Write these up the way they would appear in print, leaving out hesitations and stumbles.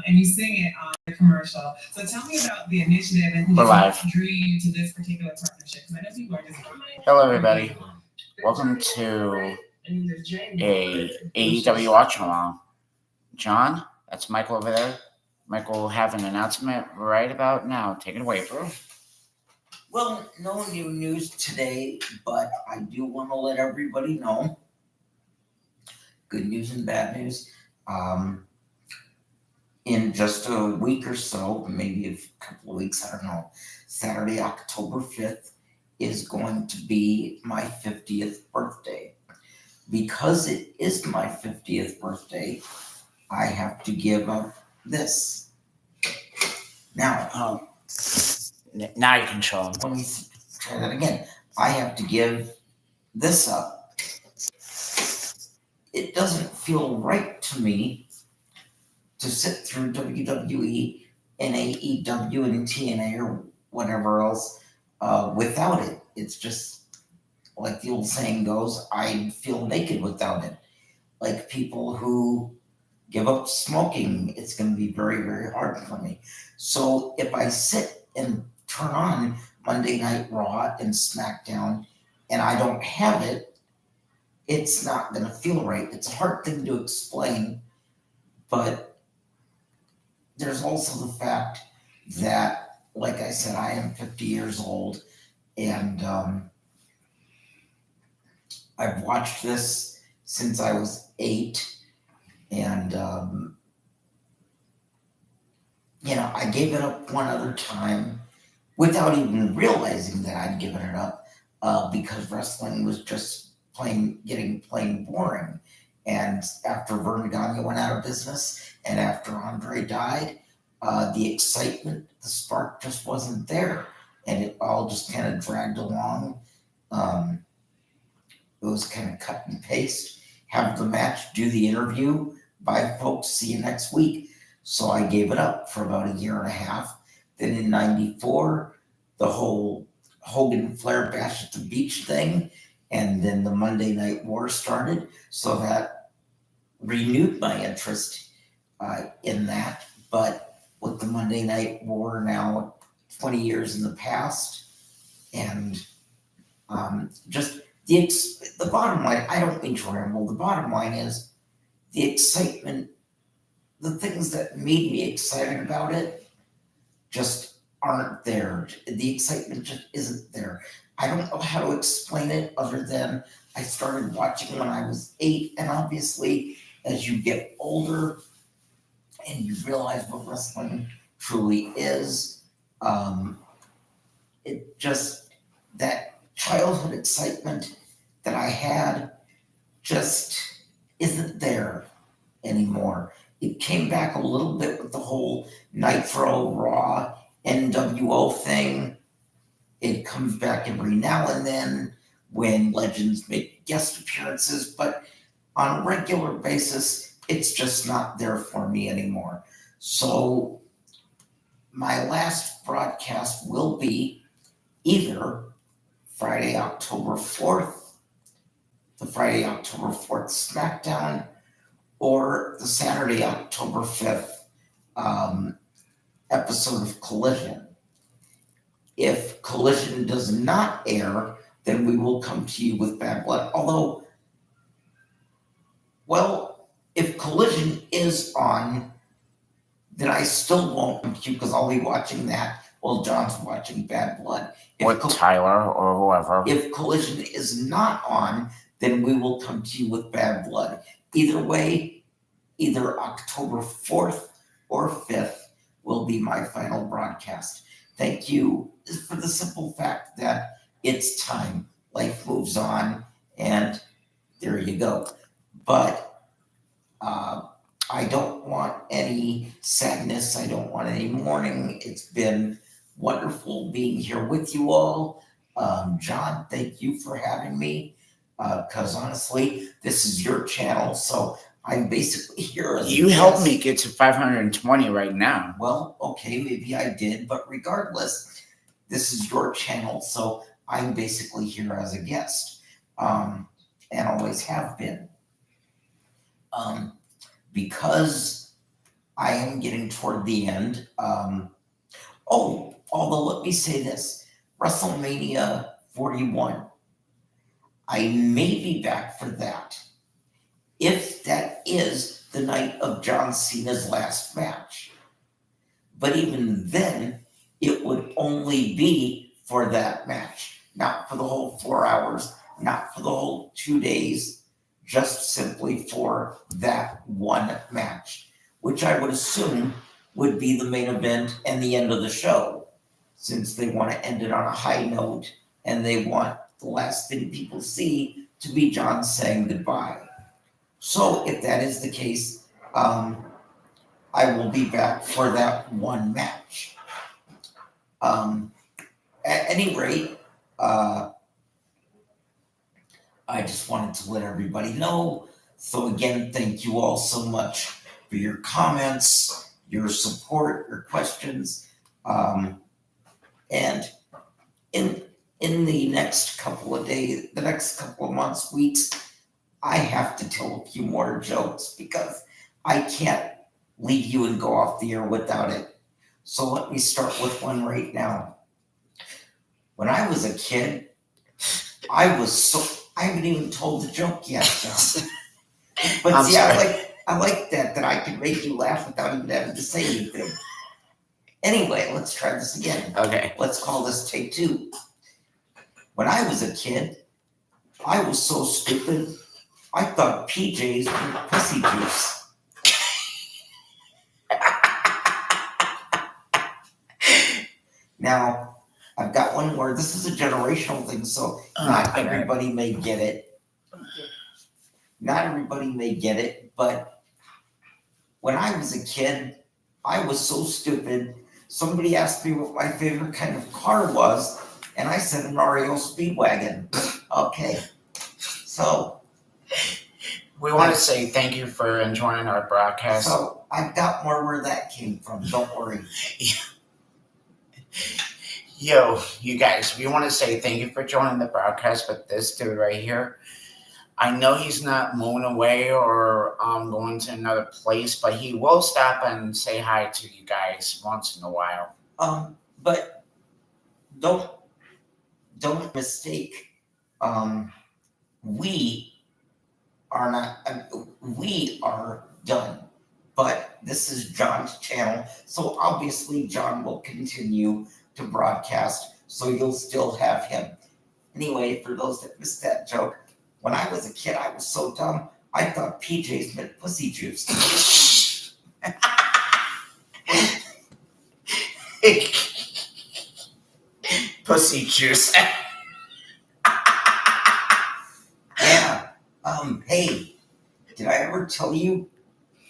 and you sing it on the commercial. So tell me about the initiative and what drew you to this particular partnership. Because I know people are just buying. Hello, everybody. Welcome to a AEW Watch Along. John, that's Michael over there. Michael will have an announcement right about now. Take it away, bro. Well, no new news today, but I do want to let everybody know. Good news and bad news. In just a week or so, maybe a couple of weeks, I don't know, Saturday, October 5th is going to be my 50th birthday. Because it is my 50th birthday, I have to give up this. Now you can show them. Let me try that again. I have to give this up. It doesn't feel right to me to sit through WWE and AEW and TNA or whatever else without it. It's just like the old saying goes, I feel naked without it. Like people who give up smoking, it's going to be very, very hard for me. So if I sit and turn on Monday Night Raw and SmackDown and I don't have it, it's not going to feel right. It's a hard thing to explain, but there's also the fact that, like I said, I am 50 years old, and I've watched this since I was 8, and I gave it up one other time without even realizing that I'd given it up because wrestling was just getting plain boring. And after Verne Gagne went out of business and after Andre died, the excitement, the spark just wasn't there. And it all just kind of dragged along. It was kind of cut and paste. Have the match, do the interview. Bye, folks. See you next week. So I gave it up for about a year and a half. Then in '94, the whole Hogan Flair Bash at the Beach thing, and then the Monday Night War started. So that renewed my interest in that. But with the Monday Night War now 20 years in the past, and just the bottom line, I don't mean to ramble, the bottom line is the excitement, the things that made me excited about it just aren't there. The excitement just isn't there. I don't know how to explain it other than I started watching when I was 8, and obviously as you get older and you realize what wrestling truly is, it just, that childhood excitement that I had just isn't there anymore. It came back a little bit with the whole Nitro, Raw, NWO thing. It comes back every now and then when legends make guest appearances, but on a regular basis, it's just not there for me anymore. So my last broadcast will be either Friday, October 4th, the Friday, October 4th SmackDown, or the Saturday, October 5th episode of Collision. If Collision does not air, then we will come to you with Bad Blood. Although, well, if Collision is on, then I still won't come to you because I'll be watching that while John's watching Bad Blood. With Tyler or whoever. If Collision is not on, then we will come to you with Bad Blood. Either way, either October 4th or 5th will be my final broadcast. Thank you for the simple fact that it's time. Life moves on, and there you go. But I don't want any sadness. I don't want any mourning. It's been wonderful being here with you all. John, thank you for having me. Because honestly, this is your channel, so I'm basically here as you helped me get to 520 right now. Well, okay, maybe I did, but regardless, this is your channel, so I'm basically here as a guest, and always have been. Because I am getting toward the end. Although let me say this, WrestleMania 41, I may be back for that. If that is the night of John Cena's last match. But even then, it would only be for that match, not for the whole 4 hours, not for the whole 2 days, just simply for that one match, which I would assume would be the main event and the end of the show, since they want to end it on a high note and they want the last thing people see to be John saying goodbye. So if that is the case, I will be back for that one match. At any rate, I just wanted to let everybody know. So again, thank you all so much for your comments, your support, your questions. And in the next couple of days, the next couple of months, weeks, I have to tell a few more jokes because I can't leave you and go off the air without it. So let me start with one right now. When I was a kid, I haven't even told the joke yet, John. But I'm see, sorry. I like that I can make you laugh without even having to say anything. Anyway, let's try this again. Okay. Let's call this take 2. When I was a kid, I was so stupid, I thought PJs were pussy juice. Now, I've got one more. This is a generational thing, so not everybody may get it. Not everybody may get it, but when I was a kid, I was so stupid. Somebody asked me what my favorite kind of car was, and I said an REO Speedwagon. Okay, so We want to say thank you for enjoying our broadcast. So I've got more where that came from. Don't worry. Yo, you guys, we want to say thank you for joining the broadcast with this dude right here. I know he's not moving away or going to another place, but he will stop and say hi to you guys once in a while. But don't mistake. We are not. We are done. But this is John's channel, so obviously John will continue to broadcast, so you'll still have him. Anyway, for those that missed that joke, when I was a kid, I was so dumb, I thought PJs meant pussy juice. Pussy juice. Yeah. Hey, did I ever tell you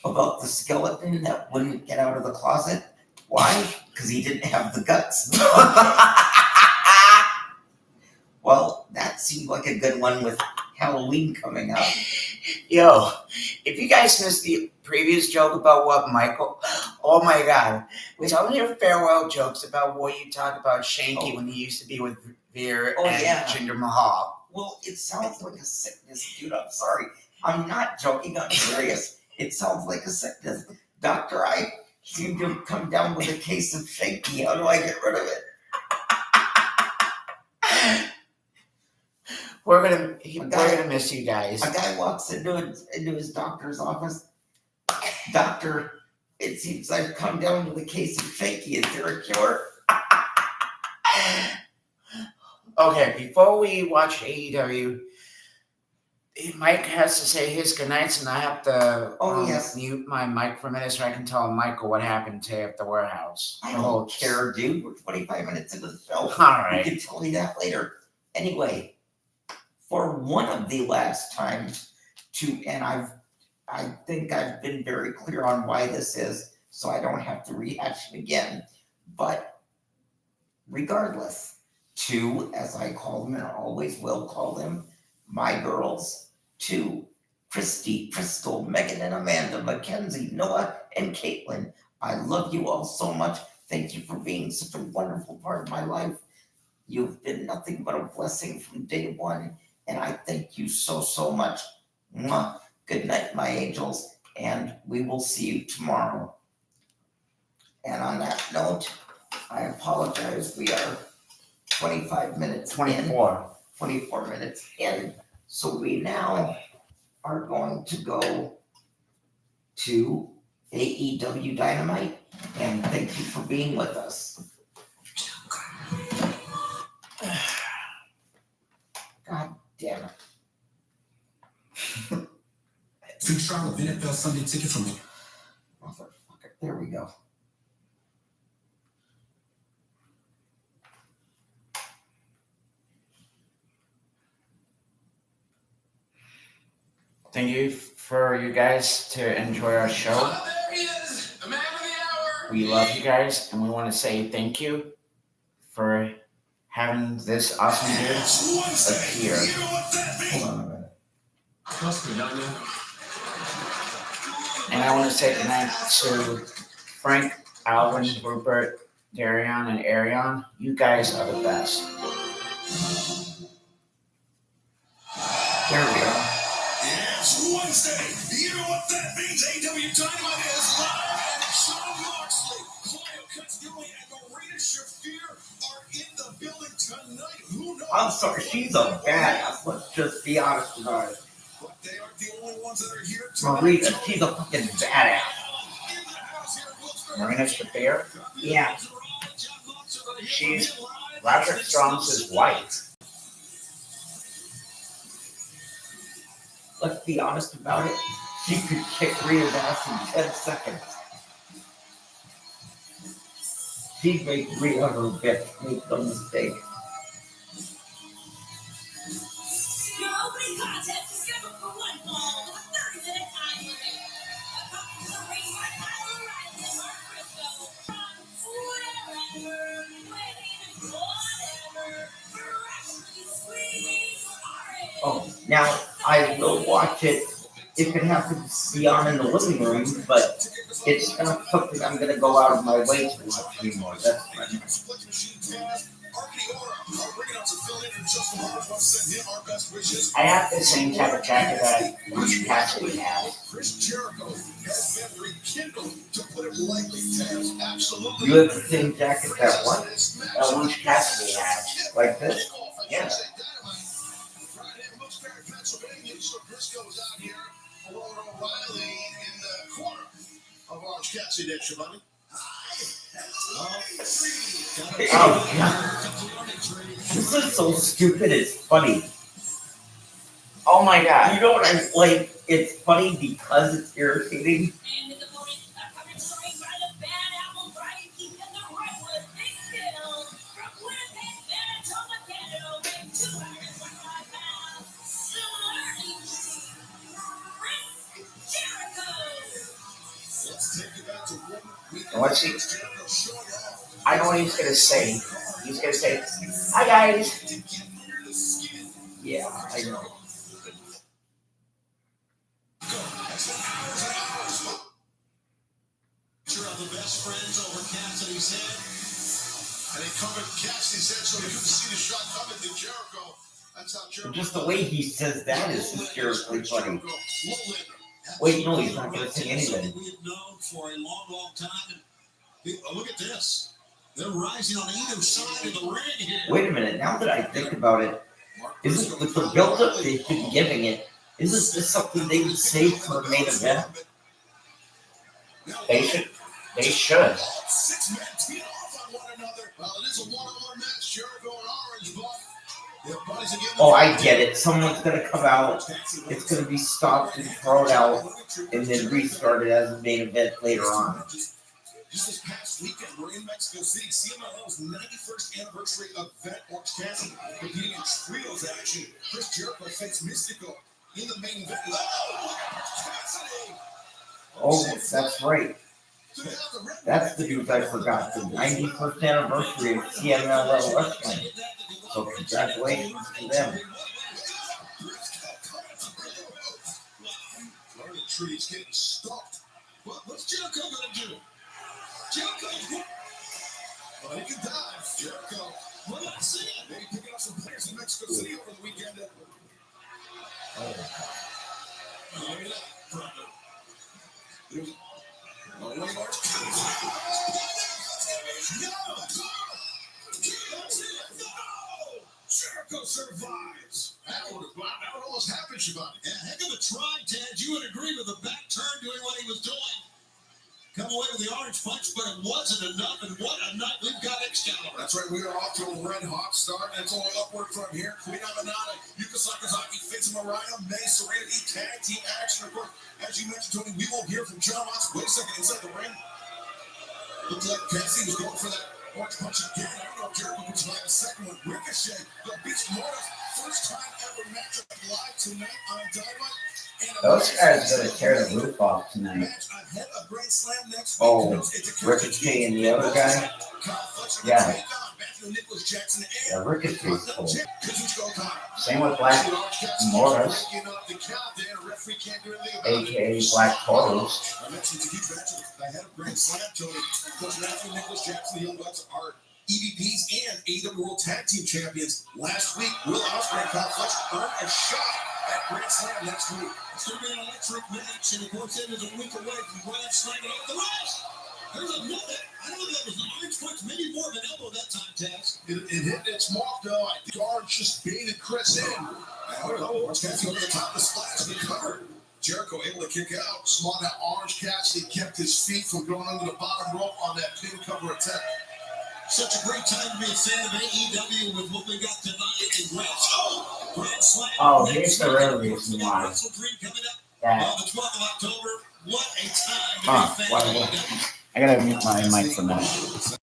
about the skeleton that wouldn't get out of the closet? Why? Because he didn't have the guts. Well, that seemed like a good one with Halloween coming up. Yo, if you guys missed the previous joke about what Michael, oh my God, tell me your farewell jokes about what you talked about Shanky when he used to be with Veer and Jinder Mahal. Well, it sounds like a sickness, dude. I'm sorry. I'm not joking. I'm serious. It sounds like a sickness. Doctor, I seem to have come down with a case of Shanky. How do I get rid of it? We're gonna miss you guys. A guy walks into his doctor's office. Doctor, it seems I've come down with a case of Shanky. Is there a cure? Okay, before we watch AEW, Mike has to say his goodnights, and I have to mute my mic for a minute so I can tell Michael what happened today at the warehouse. I don't care, dude. We're 25 minutes into the show. All right. We can tell you that later. Anyway, for one of the last times, and I think I've been very clear on why this is, so I don't have to rehash it again. But regardless, two, as I call them and I always will call them, my girls, two, Christy, Crystal, Megan and Amanda, Mackenzie, Noah, and Caitlin. I love you all so much. Thank you for being such a wonderful part of my life. You've been nothing but a blessing from day one, and I thank you so, so much. Mwah. Good night, my angels, and we will see you tomorrow. note, I apologize. We are 25 minutes in. 24 minutes in. So we now are going to go to AEW Dynamite, and thank you for being with us. God damn it. Free trial of NFL Sunday Ticket from me. Motherfucker. There we go. Thank you for you guys to enjoy our show. Oh, there he is! The man of the hour! We love you guys, and we want to say thank you for having this awesome dude appear. Hold on a minute. Trust me, I know. And I want to say goodnight to Frank, Alvin, Rupert, Darion, and Arion. You guys are the best. There we go. It's Wednesday. You know what that means? AEW Dynamite is live, and Sean Moxley, Claudio Castagnoli, and Marina Shafir are in the building tonight. Who knows? I'm sorry, she's a badass. Let's just be honest about it. But they aren't the only ones that are here tonight. Marina, she's a fucking badass. Marina Shafir, Yeah. she's Roderick Strong's wife. Let's be honest about it. She could kick Rhea's ass in 10 seconds. She'd make Rhea her bitch. Make no mistake. Your opening contest is scheduled for one fall with a 30-minute time limit. Accompanying the race are Kyle O'Reilly and Mark Briscoe. From whatever, waiting whatever, freshly squeezed orange. Oh, now I will watch it if it happens to be on in the living room, but it's not something I'm going to go out of my way to watch anymore. That's my I have the same type of jacket that Orange Cassidy has. You have the same jacket that what? Orange Cassidy has. Like this? Yeah. Oh, God. This is so stupid, it's funny. Oh my god. You know what I like? It's funny because it's irritating. And his opponent, coming straight by the Bad Apple Friday Keith and the Redwood Big Bill. From Winnipeg, Manitoba, Canada, weighing 225 pounds. Similarly, Chris Jericho. And what's he? I know what he's gonna say. He's gonna say, "Hi guys." Yeah, I know. Of the best friends over Cassidy's head. And they covered Cassidy's head so you couldn't see the shot coming to Jericho. That's how Jericho. Just the way he says that is hysterically funny. Wait, no, he's not going to say anything. We have known for a long, long time. And look at this. They're rising on either side of the ring here. Wait a minute, now that I think about it, isn't with the build-up they've been giving it, isn't this something they would save for a main event? They should. They should. 6 men team off on one another. Well, it is a one-on-one match. Jericho and Orange, but their bodies again. Oh, I get it. Someone's going to come out, it's going to be stopped and thrown out, and then restarted as a main event later on. Just this past weekend, we're in Mexico City, CMLL's 91st anniversary event. Orange Cassidy competing in trios action. Chris Jericho faced Mystico in the main event. Oh, that's right. That's the news I forgot. The 91st anniversary of CMLL Wrestling. So congratulations to them. The tree's getting stopped. What's Jericho gonna do? Jericho! Well, he can dive. Jericho. Well, let's see. Maybe picking up some players in Mexico City over the weekend. Look at that. Oh, come away with the orange punch, but it wasn't enough. And what a night we've got Excalibur. That's right. We are off to a red-hot start. And it's only upward from here. Queen Aminata, Yuka Sakazaki, Fitz Moreno, May Serenity, tag team action. Of course, as you mentioned, Tony, we will hear from John Mox. Wait a second, inside the ring. Looked like Cassie was going for that orange punch again. I don't know if Jericho can survive a second one. Ricochet, the Beast Mortis, first time ever matchup live tonight on Dynamite. Those guys are going to tear the roof off tonight. Oh, Ricochet and the other guy? Yeah. Yeah, Ricochet's cool. Same with Black Morris, a.k.a. Black Taurus. EVPs and AEW World Tag Team Champions. Last week, Will Ospreay and Kyle Fletcher earned a shot at Grand Slam next week. It's going to be an electric match, and of course, it is a week away from Grand Slam. Off the rise! There's another. I don't know if that was an orange punch, maybe more of an elbow that time, Taz. It hit its mark, though. I think Orange just baited Chris in. I don't know. Orange Cassidy over the top of the splash. He covered. Jericho able to kick out. Smart how Orange Cassidy kept his feet from going under the bottom rope on that pin cover attack. Such a great time to be a fan of AEW with what we got tonight in Grand Slam. Oh, here's the real reason why. Wrestle Dream coming up That, on the 12th of October. What a time to be a fan of AEW. I gotta mute my mic for a minute.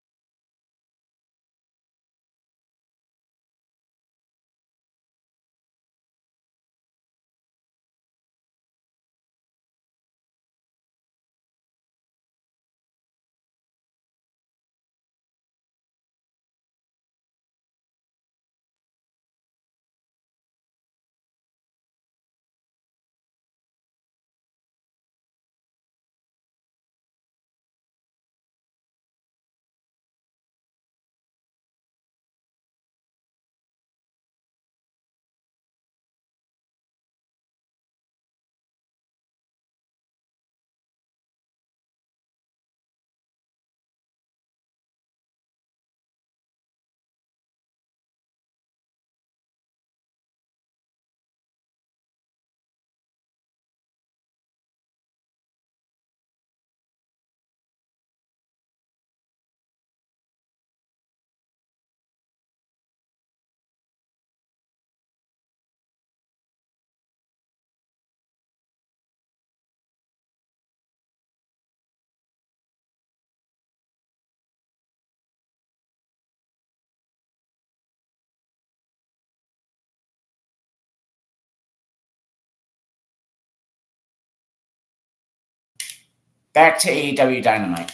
Back to AEW Dynamite.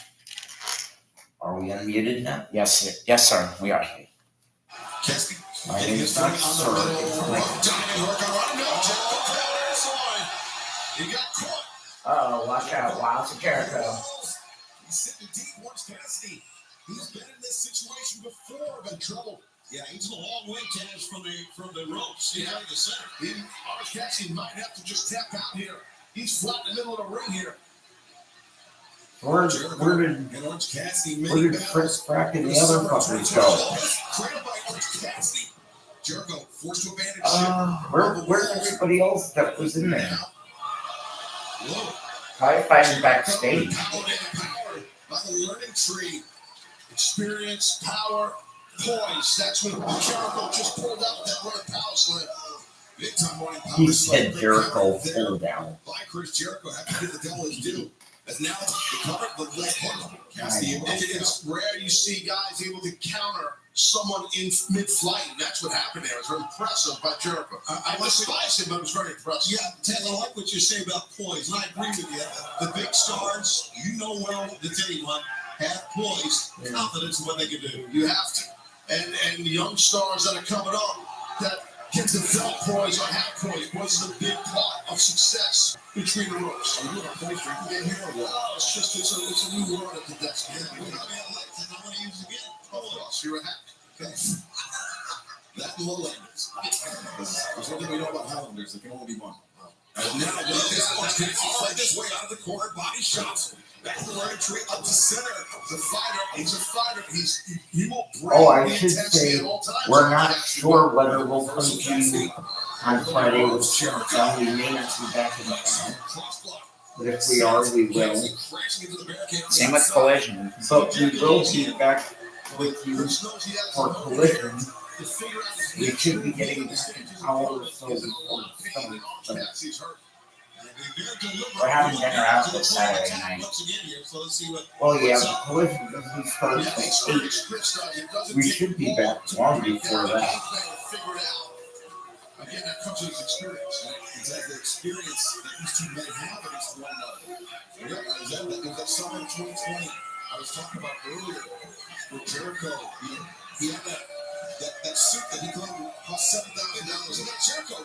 Are we unmuted now? Yes, yes, sir. We are. My name is not Sir. Oh, watch out. Wild to Jericho. He's sitting deep. Orange Cassidy. He's been in this situation before, been trouble. Yeah, he's a long way, Taz, from the ropes. Yeah, the center. Orange Cassidy might have to just tap out here. He's flat in the middle of the ring here. Where did Chris Frack and the other fuckers go? Jericho forced to abandon Where's everybody else that was in there? Probably fighting backstage. Powered by the learning tree. Experience, power, poise. That's when Jericho just pulled out that running power slam. Big time morning power. He said Jericho pulled down. By Chris Jericho had to get the devil his due. As now the cover, the leg hook. It's rare you see guys able to counter someone in mid-flight. That's what happened there. It's very impressive by Jericho. I despise him, but it was very impressive. Yeah, Ted, I like what you say about poise, and I agree with you. The big stars, you know well that anyone have poise, confidence in what they can do. You have to. And the young stars that are coming up that can develop poise or have poise. Poise is a big part of success between the ropes. Are you in a poise drinking game here or what? Oh, it's a new word at the desk. Yeah, I want to use it again. Oh, you're a hack. Okay. That and Lowlanders. There's one thing we know about Highlanders. There can only be one. And now, fight this way out of the corner, body shots. Back to the learning tree, up to center. He's a fighter. He's a fighter. He will break. Oh, I should say, we're not sure whether we'll continue on Friday with Jericho. We may not be back in the town. But if we are, we will. Same with Collision. But we will be back with you for Collision. We should be getting back an hour or so before it starts. We're having dinner out this Saturday night. Well, yeah, the Collision doesn't start until 8. We should be back long before that. Again, that comes with experience. Exactly, experience that these two men have against one another. Yeah, that summer of 2020 I was talking about earlier with Jericho. He had that suit that he cost $7,000. And that Jericho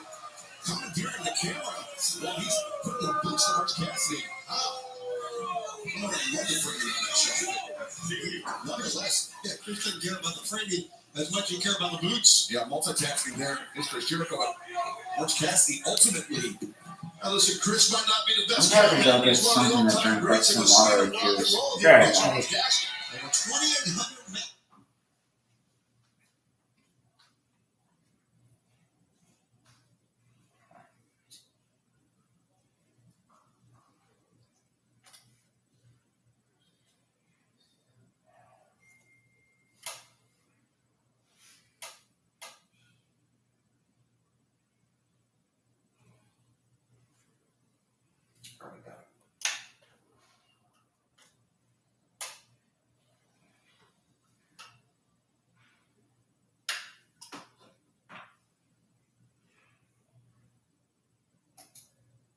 commandeering the camera while he's putting the boots to Orange Cassidy. I'm going to love the framing on that shot. Nonetheless, yeah, Chris didn't care about the framing as much as you care about the boots. Yeah, multitasking there. It's Chris Jericho. Orange Cassidy ultimately. Now listen, Chris might not be the best. I'm having to go get something to drink like some water or juice. Sure. Over 2,800 men.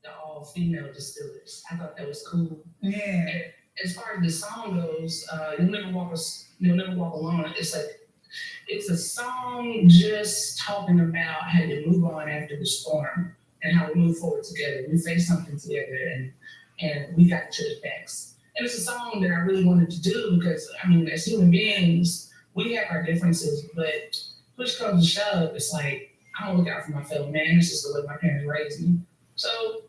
The all-female distillers. I thought that was cool. Yeah. And as far as the song goes, You'll Never Walk Alone. It's like it's a song just talking about how to move on after the storm and how we move forward together. We face something together and we got to the facts. And it's a song that I really wanted to do because I mean, as human beings, we have our differences, but push comes to shove, it's like I don't look out for my fellow man. It's just the way my parents raised me. So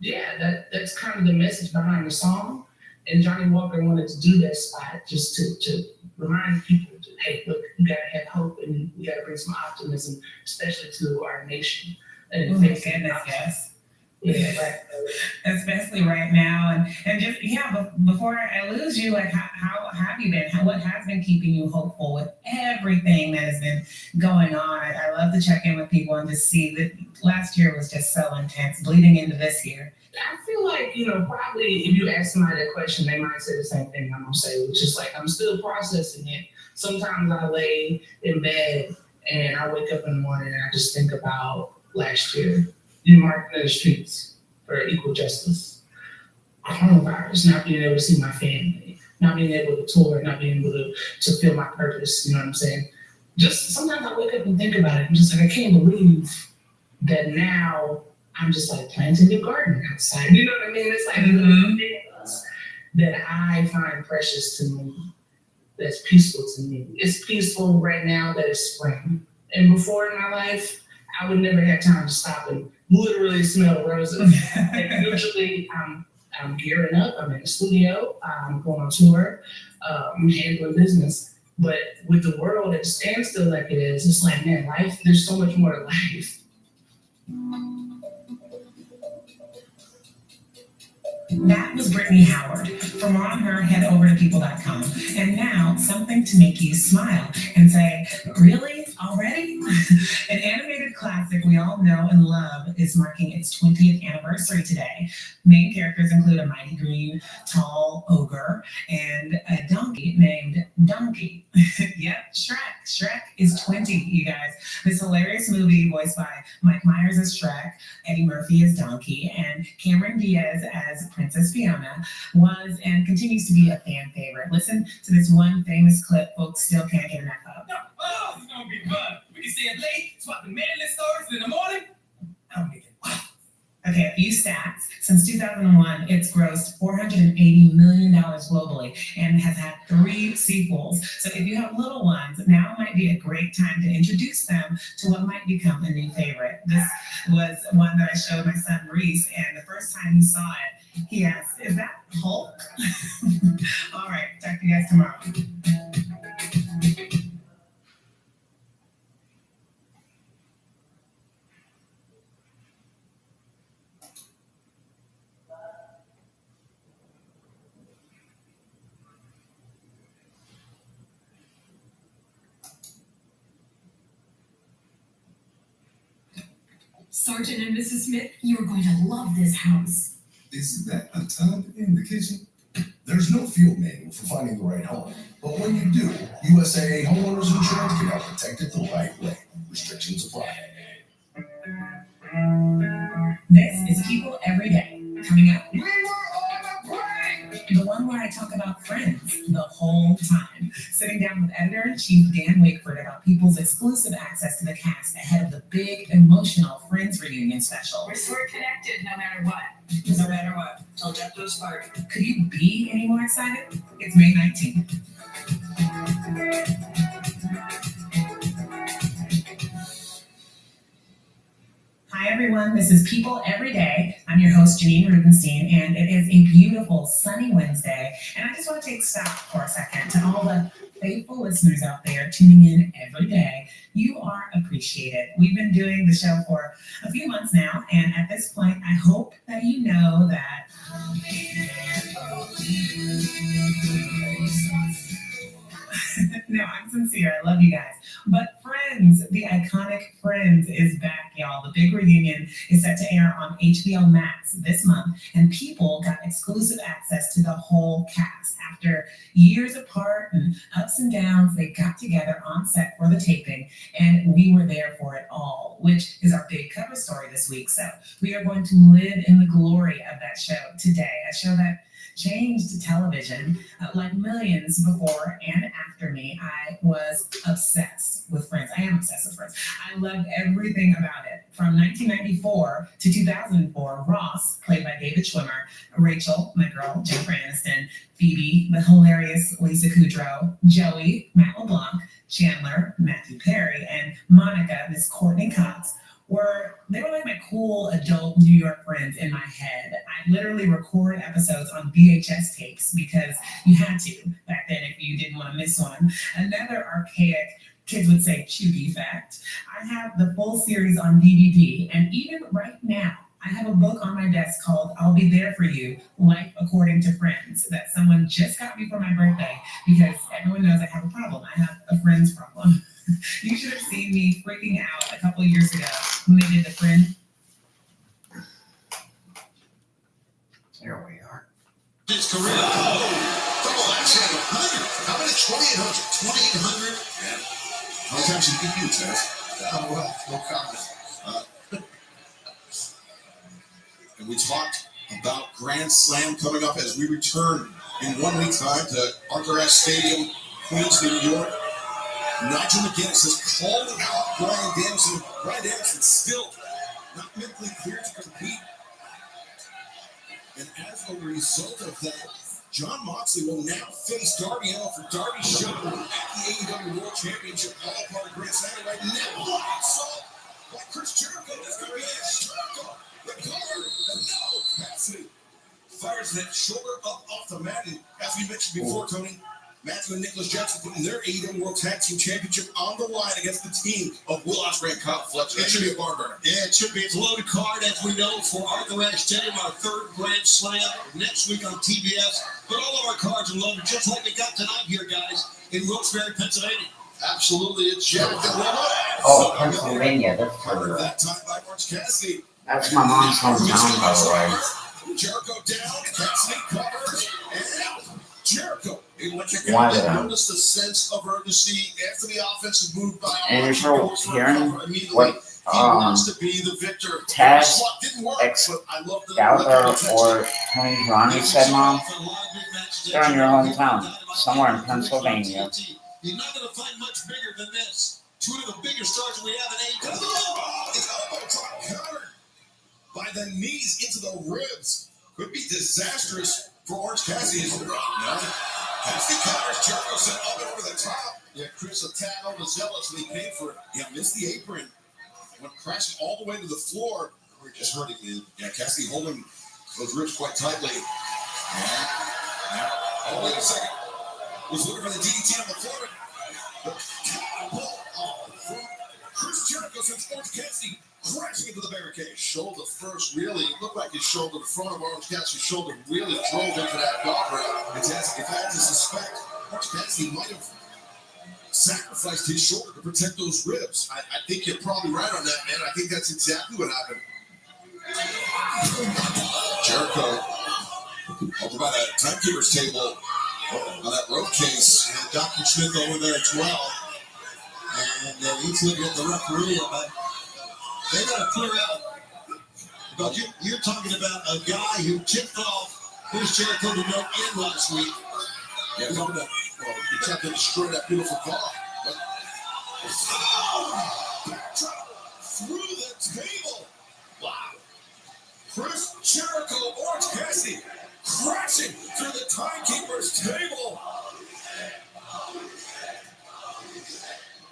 yeah, that's kind of the message behind the song. And Johnny Walker wanted to do that spot just to remind people, hey, look, you gotta have hope and we gotta bring some optimism, especially to our nation. And Oh my goodness, yes. Yeah, right. Especially right now, and just but before I lose you, like how have you been? What has been keeping you hopeful with everything that has been going on? I love to check in with people and just see that last year was just so intense, bleeding into this year. I feel like, probably if you ask somebody that question, they might say the same thing I'm gonna say, which is like I'm still processing it. Sometimes I lay in bed and I wake up in the morning and I just think about last year. Marching in the streets for equal justice. Coronavirus, not being able to see my family, not being able to tour, not being able to feel my purpose, you know what I'm saying? Just sometimes I wake up and think about it. I'm just like, I can't believe that now I'm just like planting a garden outside. You know what I mean? It's like little things that I find precious to me, that's peaceful to me. It's peaceful right now that it's spring. And before in my life, I would never have time to stop and literally smell roses. And usually I'm gearing up, I'm in the studio, I'm going on tour, I'm handling business. But with the world at standstill like it is, it's like, man, life, there's so much more to life. That was Brittany Howard. From On Her, head over to people.com. And now, something to make you smile and say, really? Already? An animated classic we all know and love is marking its 20th anniversary today. Main characters include a mighty green, tall ogre and a donkey named Donkey. Yep, Shrek. Shrek is 20, you guys. This hilarious movie voiced by Mike Myers as Shrek, Eddie Murphy as Donkey, and Cameron Diaz as Princess Fiona was and continues to be a fan favorite. Listen to this one famous clip folks still can't get enough of. Oh, it's gonna be fun. We can stay up late, swapping manly stories in the morning. I'm making wow. Okay, a few stats. Since 2001, it's grossed $480 million globally and has had 3 sequels. So if you have little ones, now might be a great time to introduce them to what might become a new favorite. This was one that I showed my son Reese, and the first time he saw it, he asked, "Is that Hulk?" All right, talk to you guys tomorrow. Sergeant and Mrs. Smith, you are going to love this house. Is that a tub in the kitchen? There's no field manual for finding the right home, but when you do, USAA Homeowners Insurance can help protect it the right way. Restrictions apply. This is People Every Day. Coming up, the one where I talk about Friends the whole time. Sitting down with editor-in-chief Dan Wakeford about People's exclusive access to the cast ahead of the big emotional Friends reunion special. We're connected no matter what. No matter what. Till death do us part. Could you be any more excited? It's May 19th. Hi everyone, this is People Every Day. I'm your host Janine Rubenstein, and it is a beautiful sunny Wednesday. And I just want to take stock for a second to all the faithful listeners out there tuning in every day. You are appreciated. We've been doing the show for a few months now, and at this point, I hope that you know that. No, I'm sincere. I love you guys. But Friends, the iconic Friends, is back, y'all. The big reunion is set to air on HBO Max this month, and People got exclusive access to the whole cast. After years apart and ups and downs, they got together on set for the taping, and we were there for it all, which is our big cover story this week. So we are going to live in the glory of that show today, a show that changed television. Like millions before and after me, I was obsessed with Friends. I am obsessed with Friends. I loved everything about it. From 1994 to 2004, Ross, played by David Schwimmer, Rachel, my girl, Jennifer Aniston, Phoebe, the hilarious Lisa Kudrow, Joey, Matt LeBlanc, Chandler, Matthew Perry, and Monica, Miss Courtney Cox, they were like my cool adult New York friends in my head. I literally record episodes on VHS tapes because you had to back then if you didn't want to miss one. Another archaic, kids would say, chuggy fact. I have the full series on DVD, and even right now, I have a book on my desk called I'll Be There For You, Life According to Friends, that someone just got me for my birthday because everyone knows I have a problem. I have a Friends problem. You should have seen me freaking out a couple years ago when they did the Friend. There we are. His career. Double axe had 100. How many? 2,800? 2,800? Yeah. How many times did you do, Tess? Oh, well, no comment. And we talked about Grand Slam coming up as we return in 1 week's time to Arthur Ashe Stadium, Queens, New York. Nigel McGuinness has called out Bryan Danielson. Bryan Danielson still not medically cleared to compete. And as a result of that, Jon Moxley will now face Darby Allin for Darby Showdown at the AEW World Championship, all part of Grand Slam right now. So, like Chris Jericho, this could be it. Jericho, the cover, and no capacity. Fires that shoulder up off the mat, and as we mentioned before, Tony, Matthew and Nicholas Jackson putting their AEW World Tag Team Championship on the line against the team of Will Ospreay and Kyle Fletcher. It should be a barn burner. Yeah, it should be. It's a loaded card, as we know, for Arthur Ashe Stadium, our third Grand Slam next week on TBS. But all of our cards are loaded, just like we got tonight here, guys, in Wilkes-Barre, Pennsylvania. Absolutely, it's Jericho. Oh, Pennsylvania, that's Covered her. that time by Orange Cassidy. That's my mom's hometown, by the way. Jericho down, Cassidy covers, and out. Jericho. Why did I? Notice the sense of urgency after the offensive move by. And you're sure hearing what he wants to be the victor. Taz Didn't work, but I love the Gallagher or Tony Giovanni said, Mom, they're in your hometown, somewhere in Pennsylvania. You're not going to find much bigger than this. Two of the biggest stars we have in AEW. His elbow drop countered by the knees into the ribs. Could be disastrous for Orange Cassidy. No. Cassidy counters. Jericho sent up and over the top. Yeah, Chris a tad overzealous and he paid for it. Yeah, missed the apron. Went crashing all the way to the floor. We're just hurting him. Yeah, Cassidy holding those ribs quite tightly. Oh, wait a second. Was looking for the DDT on the floor. The catapult from Chris Jericho sends Orange Cassidy crashing into the barricade. Shoulder first, really. It looked like his shoulder, the front of Orange Cassidy's shoulder really drove into that guardrail. If I had to suspect, Orange Cassidy might have sacrificed his shoulder to protect those ribs. I think you're probably right on that, man. I think that's exactly what happened. Jericho over by the timekeeper's table on that rope case. And Dr. Smith over there as well. And he's looking at the referee. But they got to clear out. But you're talking about a guy who tipped off Chris Jericho to no end last week. Yeah, he tried to destroy that beautiful car. But, backdrop through the table. Wow. Chris Jericho, Orange Cassidy, crashing through the timekeeper's table.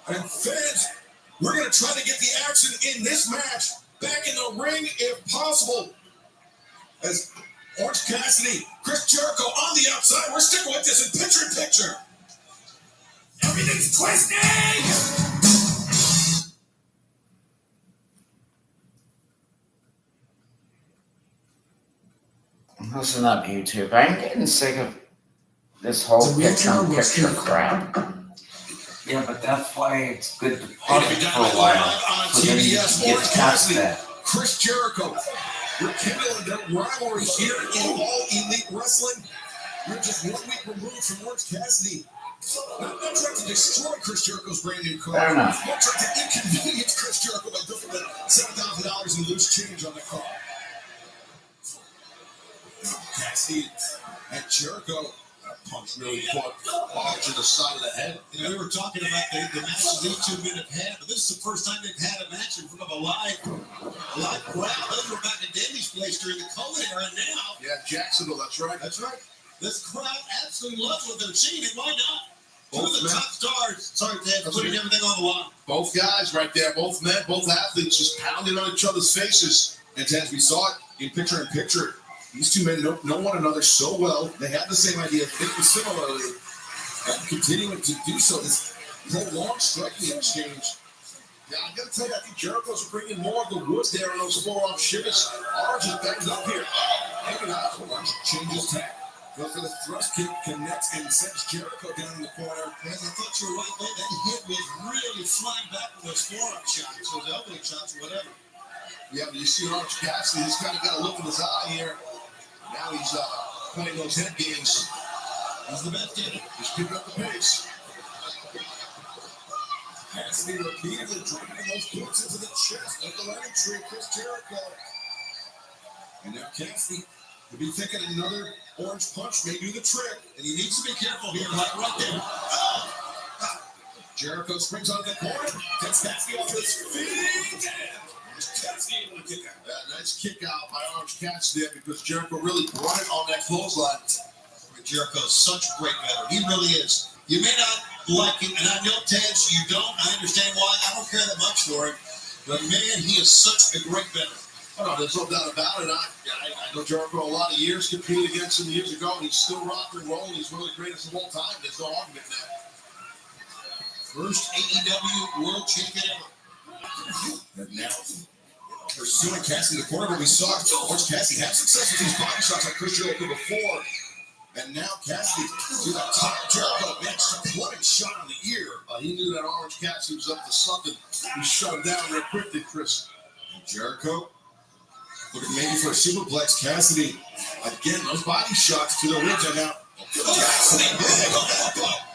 And fans, we're going to try to get the action in this match back in the ring if possible. As Orange Cassidy, Chris Jericho on the outside. We're sticking with this in picture. Everything's twisting! Listen up, YouTube. I'm getting sick of this whole picture-in-picture crap. Yeah, but that's why it's good to Hey, pause it for a while. on So then you TBS, can get Orange past Cassidy, that. Chris Jericho. We're kindling their rivalry here in All Elite Wrestling. We're just 1 week removed from Orange Cassidy. Not trying to destroy Chris Jericho's brand new car. Fair enough. Not trying to inconvenience Chris Jericho by dumping the $7,000 in loose change on the car. Cassidy and Jericho. Punch really caught Barge to the side of the head. You know, we were talking about the matches these two men have had, but this is the first time they've had a match in front of a live crowd. Those were back at Danny's place during the COVID era, and now. Yeah, Jacksonville, that's right. That's right. This crowd absolutely loves what they're seeing, and why not? Two of the top stars, putting everything on the line. Both guys right there, both men, both athletes just pounding on each other's faces. And as we saw it in picture, these two men know one another so well. They have the same idea, thinking similarly, and continuing to do so. This prolonged striking exchange. Yeah, I gotta tell you, I think Jericho's bringing more of the wood there on those four-arm shivers. Orange is banged up here. Hanging out. Orange changes tack. Goes for the thrust kick, connects, and sends Jericho down in the corner. Man, I thought you were right there. That hit was really flying back with those forearm shots, those elbow shots, or whatever. Yeah, but you see Orange Cassidy, he's kind of got a look in his eye here. Now he's playing those head games. He's the best in it. He's picking up the pace. Cassidy repeatedly driving those boots into the chest of the landing tree, Chris Jericho. And now Cassidy could be thinking another orange punch may do the trick. And he needs to be careful here, like right there. Jericho springs out of the corner, gets Cassidy off his feet. Cassidy with a kick out. Nice kick out by Orange Cassidy there because Jericho really brought it on that clothesline. Jericho's such a great veteran. He really is. You may not like him, and I know, Taz, you don't. I understand why. I don't care that much for him. But, man, he is such a great veteran. Oh, no, there's no doubt about it. I know Jericho a lot of years, competed against him years ago, and he's still rocking and rolling. He's one of the greatest of all time. There's no argument now. First AEW World Champion ever. And now, pursuing Cassidy in the corner, but we saw Orange Cassidy have success with these body shots like Chris Jericho before. And now Cassidy to the top. Jericho makes a plummet shot on the ear. He knew that Orange Cassidy was up to something. He shut him down real quick, did Chris. And Jericho looking maybe for a superplex. Cassidy, again, those body shots to the ribs are now. Cassidy,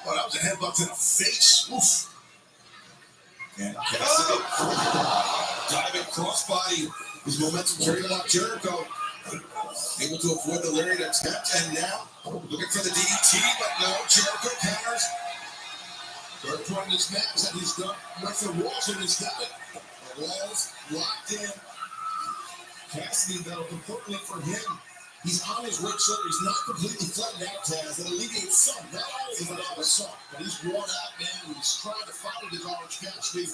oh, that was a headbutt to the face. Oof. And Cassidy diving crossbody. His momentum carried along Jericho. Able to avoid the lariat attempt. And now looking for the DDT, but no. Jericho counters. Third point in his match that he's done with the walls in his stomach. The walls locked in. Cassidy, though, importantly for him, he's on his right shoulder. He's not completely flattened out, Taz. That alleviates some, not all of it, but some. But he's worn out, man. He's trying to fight his Orange Cassidy.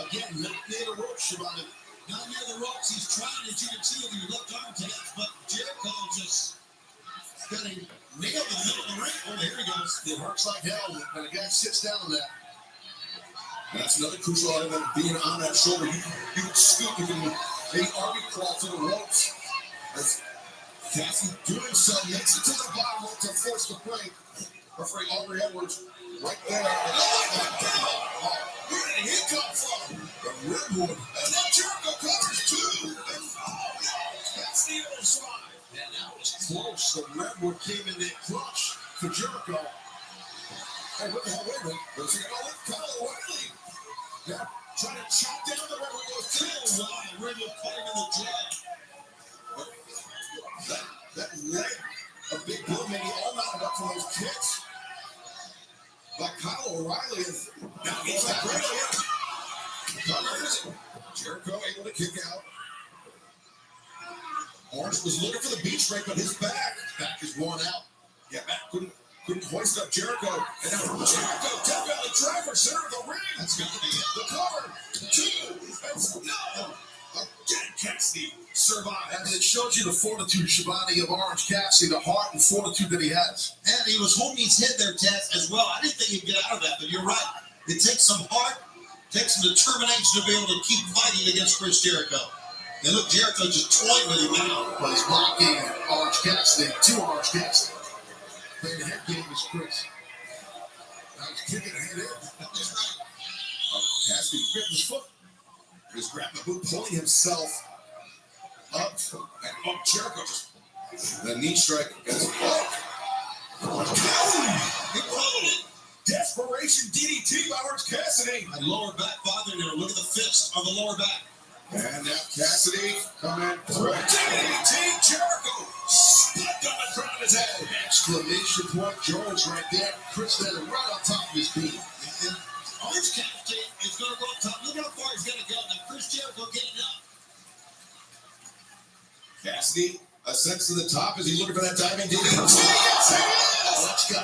Again, not near the ropes about it. Not near the ropes. He's trying, as you can see, with your left arm, Taz. But Jericho just got him nailed in the middle of the ring. Oh, there he goes. It hurts like hell when a guy sits down on that. That's another crucial element of being on that shoulder. You can scoop, you can maybe army crawl to the ropes. As Cassidy doing so, makes it to the bottom rope to force the break. Referee Aubrey Edwards right there. Oh, where did he come from? The Redwood. And now Jericho covers two. And that's the other side. And that was close. The Redwood came in that clutch for Jericho. Hey, what the hell? Wait a minute. Let's see. Oh, look, Kyle O'Reilly. Yeah, trying to chop down the Redwood. Goes two. Wow, the Redwood caught him in the jaw. That leg of Big Bill maybe all mounted up for those kicks. But Kyle O'Reilly is now he's like right here. Covers. Jericho able to kick out. Orange was looking for the beach break, but his back is worn out. Yeah, back couldn't hoist up Jericho. And now Jericho, Death Valley driver, center of the ring. That's got to be it. The cover. Two. And no. Again, Cassidy survived. And it shows you the fortitude, Shabani, of Orange Cassidy, the heart and fortitude that he has. And he was holding his head there, Tess, as well. I didn't think he'd get out of that, but you're right. It takes some heart, takes some determination to be able to keep fighting against Chris Jericho. And look, Jericho just toying with him now. But he's blocking Orange Cassidy to Orange Cassidy. Playing the head game is Chris. Now he's kicking the head in. That's right. Cassidy gripped his foot. He's grabbing the boot, pulling himself up. And Jericho just the knee strike. Desperation DDT by Orange Cassidy. A lower back bothering him. Look at the fist on the lower back. And now Cassidy coming through. DDT, Jericho split on the front of his head. Exclamation point, George right there. Chris there right on top of his feet. And Orange Cassidy is going to go up top. Look how far he's going to go. Now Chris Jericho getting up. Cassidy ascends to the top as he's looking for that diving DDT. Let's go.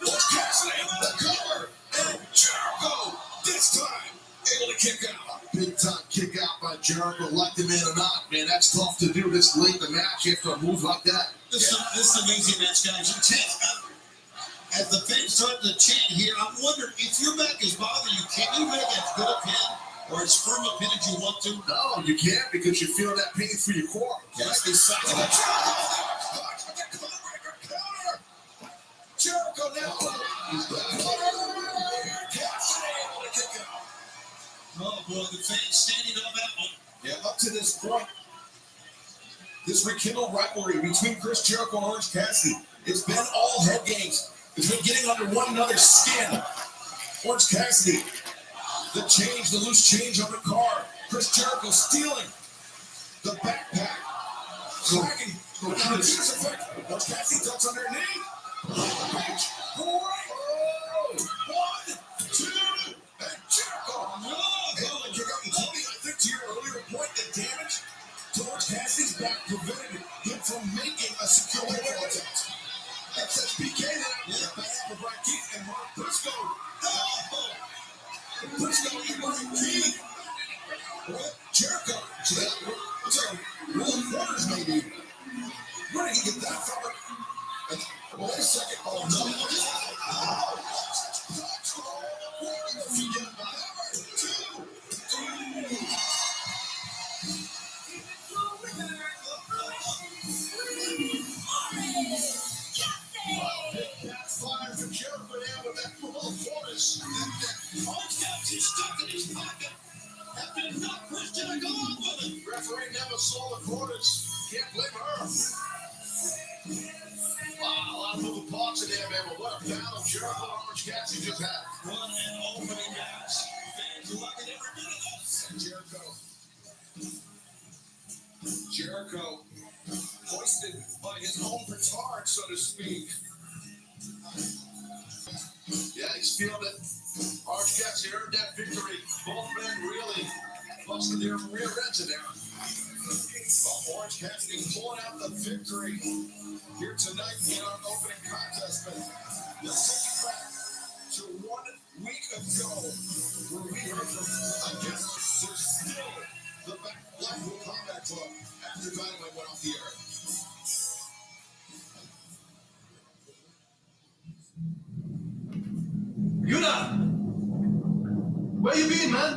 Orange Cassidy, the cover. And Jericho, this time, able to kick out. Big time kick out by Jericho, like the man or not. Man, that's tough to do this late in the match after a move like that. This is an amazing match, guys. As the fans start to chant here, I'm wondering if your back is bothering you, can you make as good a pin or as firm a pin as you want to? No, you can't because you feel that pain through your core. Cassidy sides of the Jericho now. He's back. Cassidy able to kick out. Oh boy, the fans standing on that one. Yeah, up to this point, this rekindled rivalry between Chris Jericho and Orange Cassidy, it's been all head games. It's been getting under one another's skin. Orange Cassidy, the loose change on the car. Chris Jericho stealing the backpack. Cracking. Now, here's effect. Orange Cassidy ducks under a knee. Reach. Right. Oh, 1, 2, and Jericho. Able to kick out. And Tony, I think to your earlier point, the damage to Orange Cassidy's back prevented him from making a secure way for attempt. That's PK now. Yeah, back for Brian Keith and Mark Briscoe. Oh! Briscoe and Mark Keith. Jericho. So that looks like a roll of quarters maybe. Where did he get that from? Wait a second. Oh, no. Oh! Fire for Jericho now with that full force. Orange Cassidy stuck in his pocket. After to knock Chris Jericho out with it. Referee never saw the quarters. Can't blame her. Wow, a lot of moving parts in there, man. But what a battle Jericho and Orange Cassidy just had. One and opening match. Fans loving every minute of this. And Jericho, hoisted by his own petard, so to speak. Yeah, he's feeling it. Orange Cassidy earned that victory. Both men really busted their rear ends in there. But Orange Cassidy pulling out the victory here tonight in our opening contest. But let's take you back to 1 week ago where we heard from, I guess, there's still the Blackpool Combat Club after Dynamite went off the air. Yuna! Where you been, man?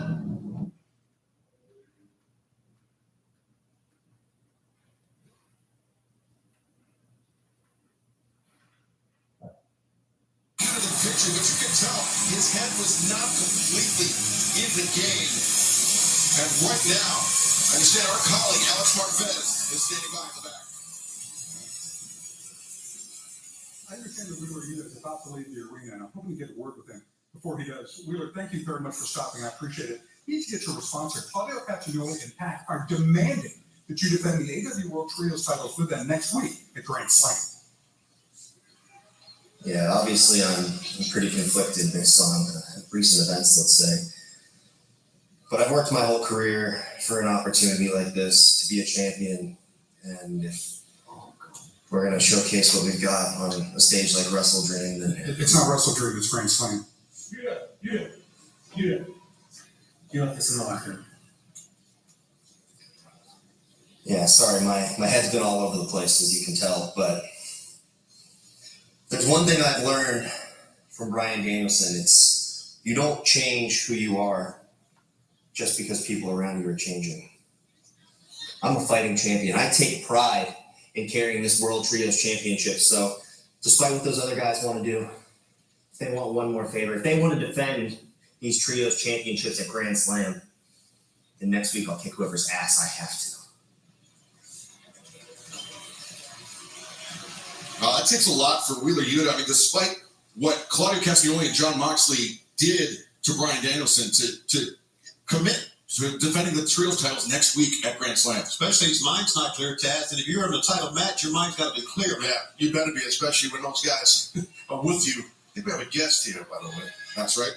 picture, but you can tell his head was not completely in the game. And right now, I understand our colleague Alex Marvez is standing by in the back. I understand that Wheeler Yuta is about to leave the arena, and I'm hoping to get a word with him before he does. Wheeler, thank you very much for stopping. I appreciate it. You need to get your response here. Claudio Castagnoli and Pac are demanding that you defend the AW World Trios titles with them next week at Grand Slam. Yeah, obviously I'm pretty conflicted based on recent events, let's say. But I've worked my whole career for an opportunity like this to be a champion, and if we're going to showcase what we've got on a stage like Wrestle Dream, then It's not Wrestle Dream, it's Grand Slam. Yeah. You left this in the locker room. yeah, sorry, my head's been all over the place, as you can tell, but there's one thing I've learned from Bryan Danielson. It's you don't change who you are just because people around you are changing. I'm a fighting champion. I take pride in carrying this World Trios Championship. So despite what those other guys want to do, if they want one more favor, if they want to defend these Trios Championships at Grand Slam, then next week I'll kick whoever's ass I have to. It takes a lot for Wheeler Yuta. I mean, despite what Claudio Castagnoli and Jon Moxley did to Bryan Danielson to commit to defending the Trios titles next week at Grand Slam. Especially his mind's not clear, Taz. And if you're in a title match, your mind's got to be clear. Yeah, you better be, especially when those guys are with you. I think we have a guest here, by the way. That's right.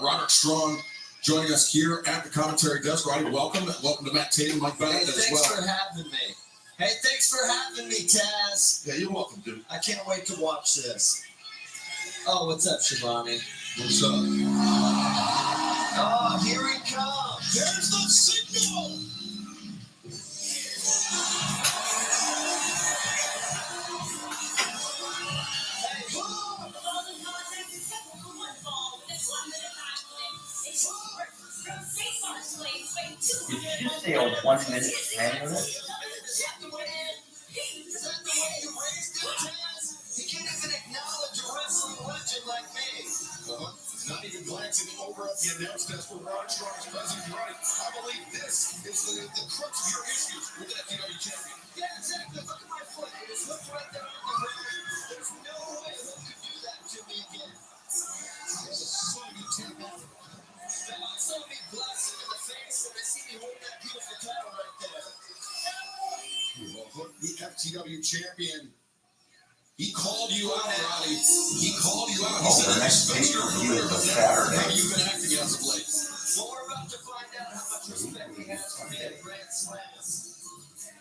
Roderick Strong joining us here at the commentary desk. Roddy, welcome. Welcome to Matt Tatum, Mike Bennett as well. Thanks for having me. Hey, thanks for having me, Taz. Yeah, you're welcome, dude. I can't wait to watch this. Oh, what's up, Shivani? What's up? Oh, here he comes. There's the signal. Did you say a 1 minute time limit? He can't even acknowledge a wrestling legend like me. Not even glancing over at the announce desk for Roderick Strong's presence. Right. I believe this is the crux of your issues with the FTW champion. Yeah, exactly. Look at my foot. It is hooked right there on the ring. There's no way Hook could do that to me again. There's a son of a tap out. They also be blasted in the face when they see me hold that beautiful title right there. Well, Hook, the FTW champion. He called you out, Roddy. He called you out. He said, the next "Expect your pay-per-view career is a of Saturday." how you've been acting as of late." Well, we're about to find out how much respect he has for me at Grand Slam.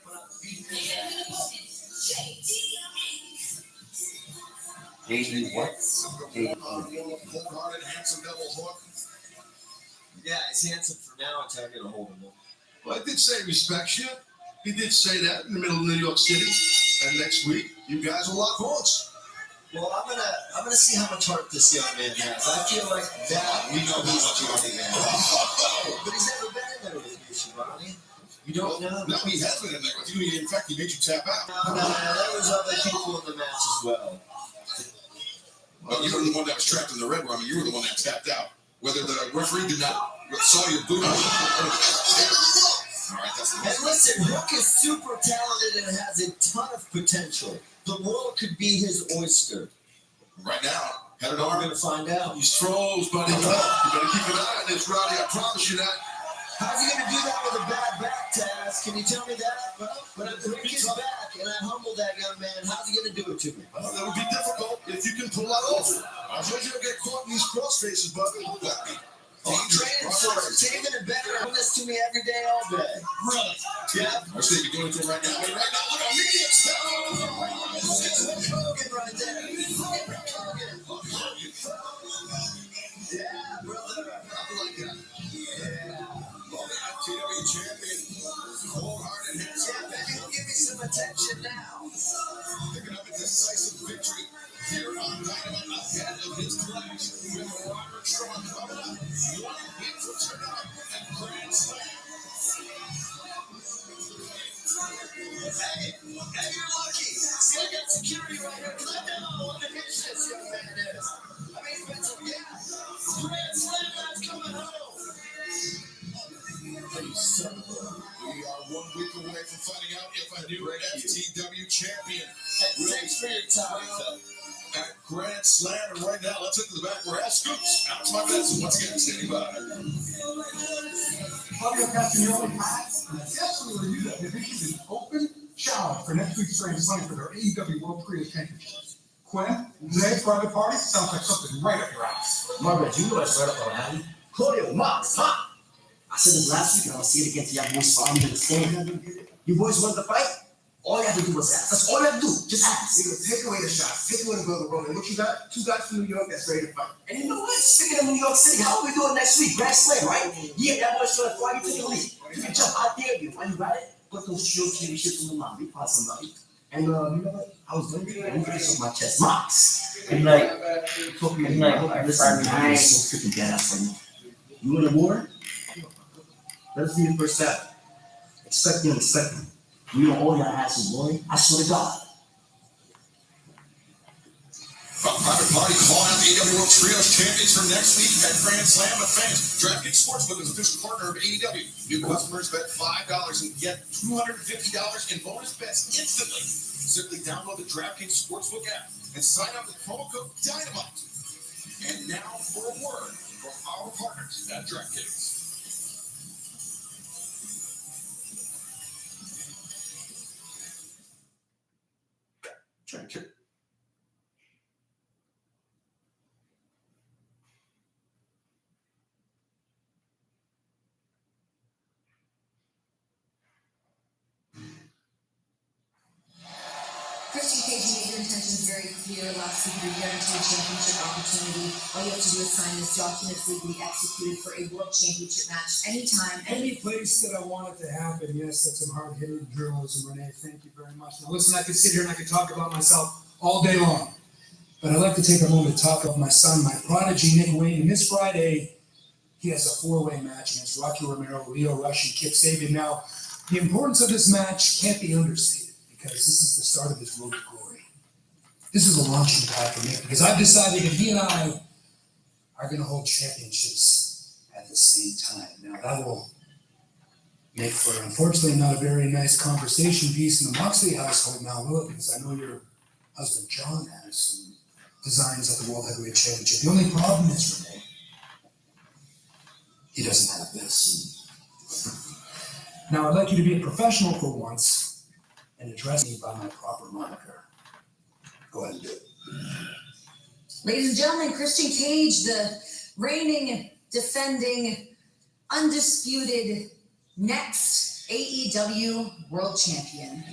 But I'm beating his ass. JD what? Cold-hearted, handsome devil Hook. Yeah, he's handsome for now until I get a hold of him. Well, I did say he respects you. He did say that in the middle of New York City. And next week, you guys will lock horns. Well, I'm gonna see how much heart this young man has. I feel like that we know he's a champion man. But he's never been in there with you, Shivani. You don't know? No, he has been in there with you. In fact, he made you tap out. No, there was other people in the match as well. Well, you were the one that was trapped in the red room. You were the one that tapped out. Whether the referee did not saw your boot. All right, that's the And listen, Hook is super talented and has a ton of potential. The world could be his oyster. right now. Head We're over. gonna find out. He's froze, buddy. You better keep an eye on this, Roddy. I promise you that. How's he gonna do that with a bad back, Taz? Can you tell me that? When I break his back and I humble that young man, how's he gonna do it to me? Well, that would be difficult if you can pull that off. I'm sure you'll get caught in these cross faces, buddy. I'm training for it. Taven and Benner are doing this to me every day, all day. Really? Yeah. I say you're doing it to him right now. Right now, look at me. It's Hogan right there. Yeah, brother. I like that. Yeah. FTW champion. Cold-hearted, handsome. Yeah, maybe he'll give me some attention now. Picking up a decisive victory here on Dynamite ahead of his clash with Roderick Strong coming up. 1 week from tonight at Grand Slam. Hey, you're lucky. See, I got security right here because I know what the hit this young man is. I mean, new FTW champion. Thanks for your time. At Grand Slam, and right now, let's hit to the back where Al Scoops. Alex Marquez, once again, standing by. Claudio Castagnoli has definitely reviewed that they've issued an open challenge for next week's Grand Slam for their AEW World Trios Championships. Quinn, today's private party sounds like something right up your ass. Margaret, you know what's right up our alley? Claudio, Mox, ha! I said this last week and I'll say it again to y'all boys finally understand. You boys want to fight? All you have to do was ask. That's all you have to do. Just ask. Take away the shots. Take away the Brother Roman. What you got? 2 guys from New York that's ready to fight. And you know what? Speaking of New York City, how are we doing next week? Grand Slam, right? Yeah, that boy's trying to fly you to the league. You can jump out there, you. Why you got it? Put those shield championships on the line. We find somebody. And you know what? I was going to get this on my chest. Mox. And listen, I ain't so freaking badass right now. You in the war? Let us be the first step. Expect the unexpected. We don't owe your ass, boy. I swear to God. Private Party calling out the AEW World Trios champions for next week at Grand Slam of Fans. DraftKings Sportsbook is official partner of AEW. New customers bet $5 and get $250 in bonus bets instantly. Simply download the DraftKings Sportsbook app and sign up with promo code DYNAMITE. And now for a word from our partners at DraftKings. Check. Christian Cage made your intentions very clear last week. You're guaranteed a championship opportunity. All you have to do is sign this document legally executed for a world championship match anytime, Any place that I want it to happen, yes, that's some hard-hitting journalism, Renee. Thank you very much. Now listen, I could sit here and I could talk about myself all day long, but I'd like to take a moment to talk about my son, my prodigy, Nick Wayne. And this Friday, he has a 4-way match against Rocky Romero, Leo Rush, and Kip Sabian. Now, the importance of this match can't be understated because this is the start of his road to glory. This is a launching pad for Nick because I've decided that he and I are going to hold championships at the same time. Now, that will make for, unfortunately, not a very nice conversation piece in the Moxley household now, will it? Because I know your husband John has some designs at the World Heavyweight Championship. The only problem is, Renee, he doesn't have this. Now, I'd like you to be a professional for once and address me by my proper moniker. Go ahead and do it. Ladies and gentlemen, Christian Cage, the reigning, defending, undisputed, next AEW World Champion.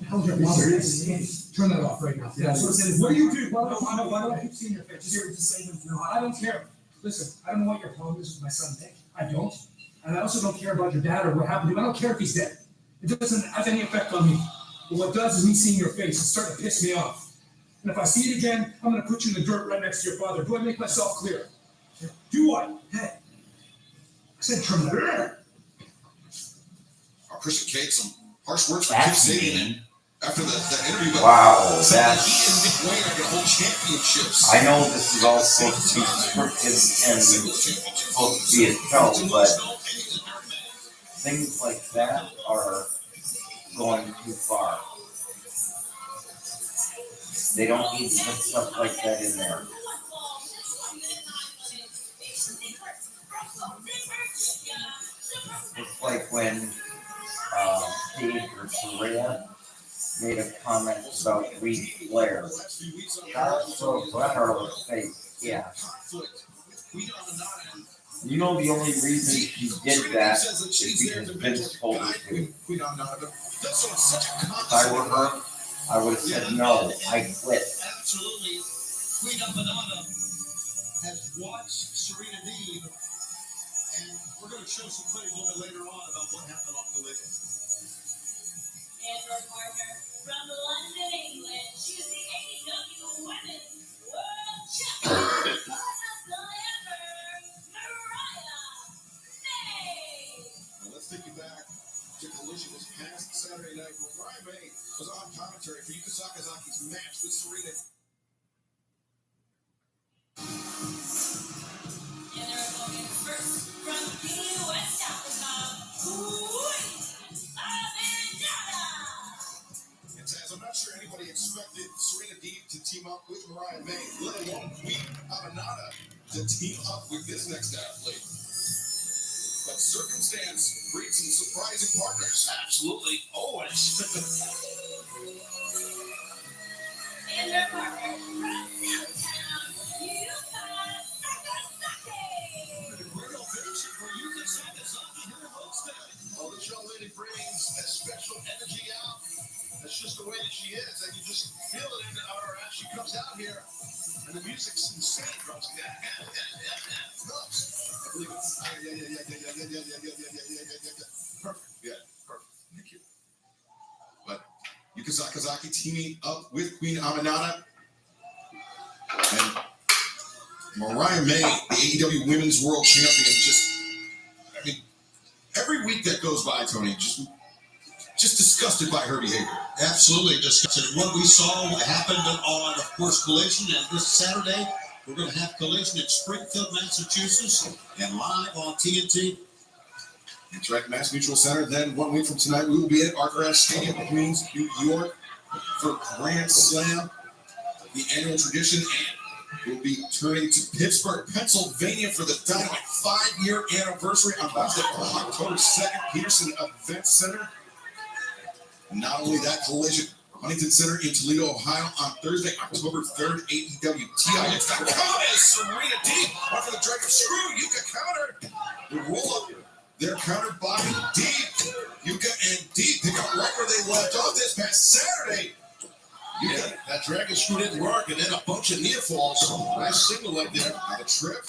How's your mother? Turn that off right now. Yeah, so what do you do? Why do I keep seeing your face? Just say no. I don't care. Listen, I don't know what your problem is with my son Nick. I don't. And I also don't care about your dad or what happened to him. I don't care if he's dead. It doesn't have any effect on me. But what does is me seeing your face. It's starting to piss me off. And if I see it again, I'm going to put you in the dirt right next to your father. Do I make myself clear? Do I? Hey. I said turn that. Christian Cage, some harsh words from That's Kip Sabian mean. after the interview. But Wow, said that that's. he and Nick Wayne are going to hold championships. I know this is all supposed to be scripted and supposed to be a show, but things like that are going too far. They don't need to put stuff like that in there. It's like when Dave or Soraya made a comment about Reed Flair. That's so her face. Yeah. You know the only reason she did that is because Vince told her to. If I were her, I would have said no, I quit. Absolutely. Queen Abanada has watched Serena Deeb, and we're going to show some footage a little bit later on about what happened off the lid. And her partner from London, England, she is the AEW Women's World Champion. Let's take you back to Collision this past Saturday night where Brian May was on commentary for Yuka Sakazaki's match with Serena. And their opponents first from the US South. expected Serena Deeb to team up with Mariah May, let alone Queen Aminata to team up with this next athlete. But circumstance breeds some surprising partners. Absolutely, always. And their partner from Southtown, Yuka Sakazaki. The great ovation for Yuka Sakazaki, her host. Oh, this young lady brings a special energy out. That's just the way that she is, and you just feel it in her as she comes out here. And the music's insane, folks. Yeah. Nuts. I believe it. Yeah. Perfect. Yeah, perfect. Thank you. But Yuka Sakazaki teaming up with Queen Aminata. And Mariah May, the AEW Women's World Champion, I mean, every week that goes by, Tony, just disgusted by her behavior. Absolutely disgusted. What we saw happened on, of course, Collision, and this Saturday we're going to have Collision at Springfield, Massachusetts, and live on TNT. That's right, Mass Mutual Center. Then 1 week from tonight, we will be at Arthur Ashe Stadium in Queens, New York, for Grand Slam, the annual tradition, and we'll be turning to Pittsburgh, Pennsylvania, for the Dynamite 5-year anniversary on Wednesday, October 2nd, Peterson Event Center. And not only that, Collision, Huntington Center in Toledo, Ohio, on Thursday, October 3rd, AEWTIX.com as Serena Deeb, off of the Dragon Screw, Yuka counter, the roll up, they're countered by Deeb, Yuka and Deeb pick up right where they left off this past Saturday. Yeah, that Dragon Screw didn't work, and then a bunch of near falls. Nice signal like there. The trip,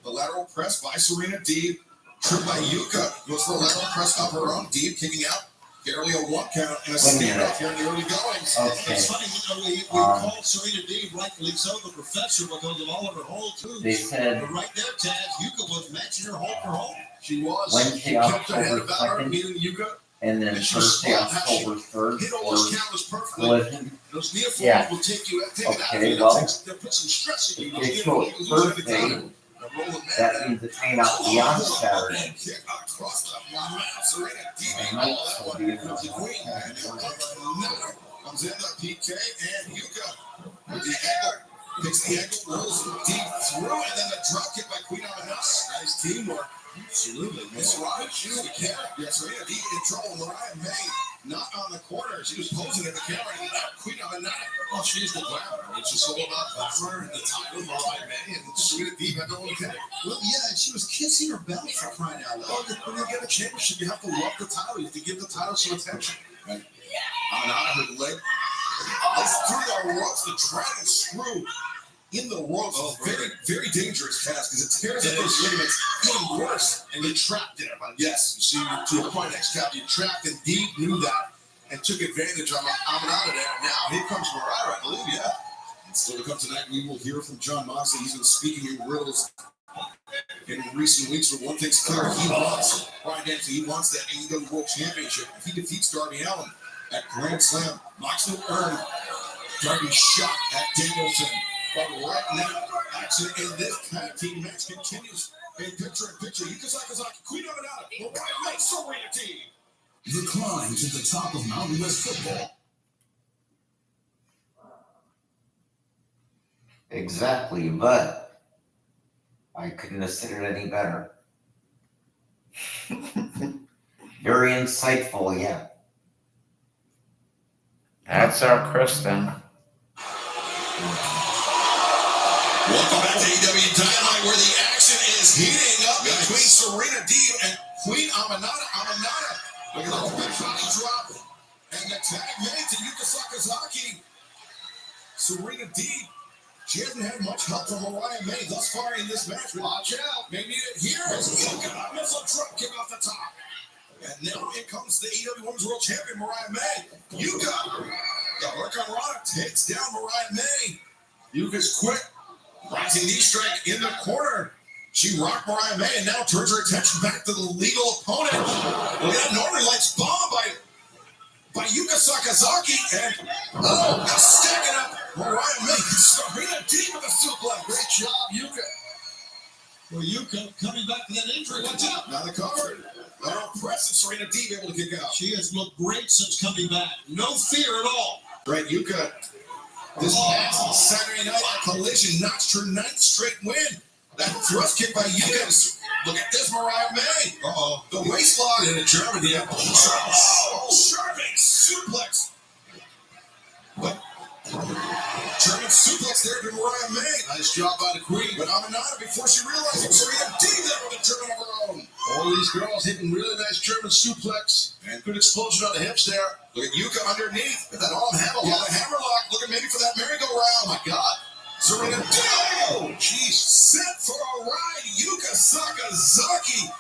the lateral press by Serena Deeb, trip by Yuka, goes for a lateral press of her own, Deeb kicking out. Barely a 1 count and a standoff here in the early goings. Okay. It's funny, we called Serena Deeb, rightfully so, the professor, because of all of her hole too. They said But right there, Taz, Yuka was matching her hole for hole. She was. Wednesday, She kept her head October about her, 2nd. meeting Yuka. and then And she was Thursday, smart. October 3rd Hit all those for counters perfectly. Collision. Those near falls Yeah. will take you it out. Okay, They'll well, put some stress in you. They Those show near it falls, you lose every Thursday. time. That means it may not be on Saturday. Kick across the mouth. Serena Deeb. And Oh, nights that will one be comes the queen. Comes in the PK and Yuka with the ankle. Picks the ankle, rolls deep through, and then the drop kick by Queen Aminata. Nice teamwork. Absolutely. Miss Ryan, she was the camera. Yeah, Serena Deeb in trouble. Mariah May not on the corner. She was posing at the camera. And Queen Aminata. Oh, she's the glamour. It's just all about glamour and the title. Mariah May and Serena Deeb had no one care. Well, yeah, and she was kissing her belt for crying out loud. When you get a championship, you have to love the title. You have to give the title some attention. Right? Aminata, her leg. Through the ropes, the Dragon Screw in the ropes. Oh, very, very dangerous task because it tears up those ligaments even worse. And you're trapped there. Yes, you see, to your point, X-Cap, you trapped, and Deeb knew that and took advantage of Aminata there. Now, here comes Mariah, I believe, yeah. And still to come tonight, we will hear from John Moxley. He's been speaking in riddles in recent weeks, but one thing's clear, he wants, Brian Dempsey, he wants that AEW World Championship. If he defeats Darby Allin at Grand Slam, Moxley will earn Darby's shot at Danielson. But right now, action in this tag team match continues. In picture, Yuka Sakazaki, Queen Aminata, Mariah May, Serena Deeb. The climb to the top of Mountain West football. Exactly, but I couldn't have said it any better. Very insightful, yeah. That's our Kristen. Welcome back to AEW Dynamite, where the action is heating up between Serena Deeb and Queen Aminata. Look at the big body drop. And the tag made to Yuka Sakazaki. Serena Deeb, she hasn't had much help from Mariah May thus far in this match. Watch out. Maybe here is Yuka. Missile drop kick off the top. And now in comes the AEW Women's World Champion, Mariah May. Yuka. The Hurricane takes down Mariah May. Yuka's quick. Rising knee strike in the corner. She rocked Mariah May and now turns her attention back to the legal opponent. Look at that Northern Lights bomb by Yuka Sakazaki. And now stacking up Mariah May. Serena Deeb with a suplex. Great job, Yuka. Well, Yuka coming back to that injury. Watch out. Now the cover. Lateral press and Serena Deeb able to kick out. She has looked great since coming back. No fear at all. Right, Yuka This past Saturday night at Collision notched her 9th straight win. That thrust kick by Yuka. Look at this, Mariah May. Uh-oh. The waist lock in Germany. Yeah. Oh, German suplex. But German suplex there to Mariah May. Nice job by the Queen. But Aminata, before she realized it, Serena D there with a German of her own. All these girls hitting really nice German suplex. And good explosion on the hips there. Look at Yuka underneath. With that arm hammerlock. Yeah, the hammerlock. Looking maybe for that merry-go-round. Oh, my God. Serena D. Oh, jeez. Set for a ride. Yuka Sakazaki.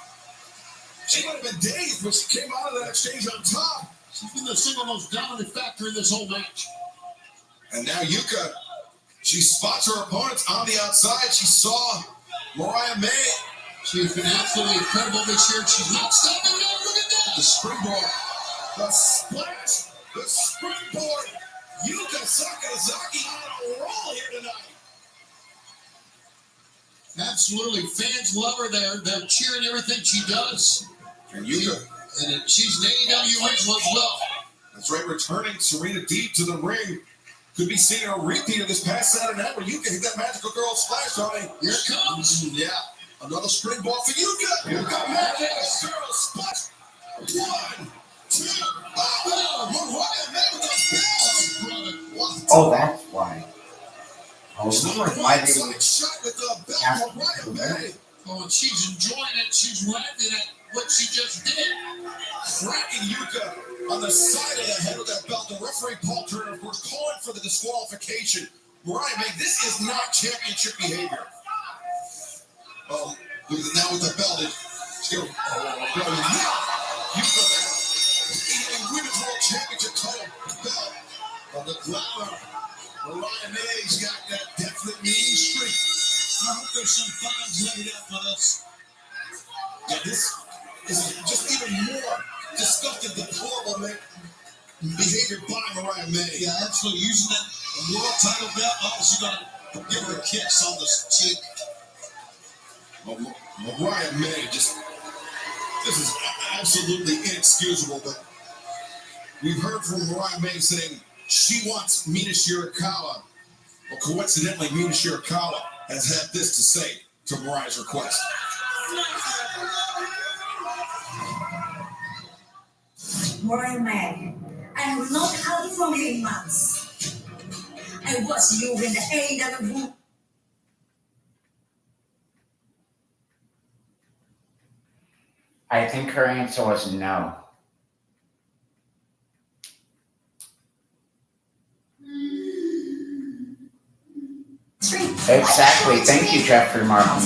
She might have been dazed, but she came out of that exchange on top. She's been the single most dominant factor in this whole match. And now Yuka, she spots her opponents on the outside. She saw Mariah May. She has been absolutely incredible this year. She's not stopping now. Look at that. The springboard. The splash. The springboard. Yuka Sakazaki on a roll here tonight. Absolutely. Fans love her there. They're cheering everything she does. And Yuka. And she's an AEW original as well. That's right. Returning Serena Deeb to the ring. Could be seeing a repeat of this past Saturday night where Yuka hit that magical girl splash on it. Here it comes. Yeah. Another springboard for Yuka. Yuka magic girl splash. 1, 2, oh, Mariah May with the bell. Oh, that's why. I was wondering why they would shot with the bell, Mariah May. Oh, and she's enjoying it. She's laughing at what she just did. Cracking Yuka on the side of the head with that belt. The referee, Paul Turner, of course, calling for the disqualification. Mariah May, this is not championship behavior. Oh, look at now with the belt. Still, Yuka, a women's world championship title belt on the glamour. Mariah May's got that definite mean streak. I hope there's some fans laid out for this. Yeah, this is just even more disgusting, deplorable behavior by Mariah May. Yeah, absolutely. Using that world title belt, obviously going to give her a kiss on the cheek. Mariah May this is absolutely inexcusable, but we've heard from Mariah May saying she wants Mina Shirakawa. Well, coincidentally, Mina Shirakawa has had this to say to Mariah's request. Mariah May, I have not heard from you in months. I watched you in the AEW. I think her answer was no. Exactly. Thank you, Jeffrey Martin.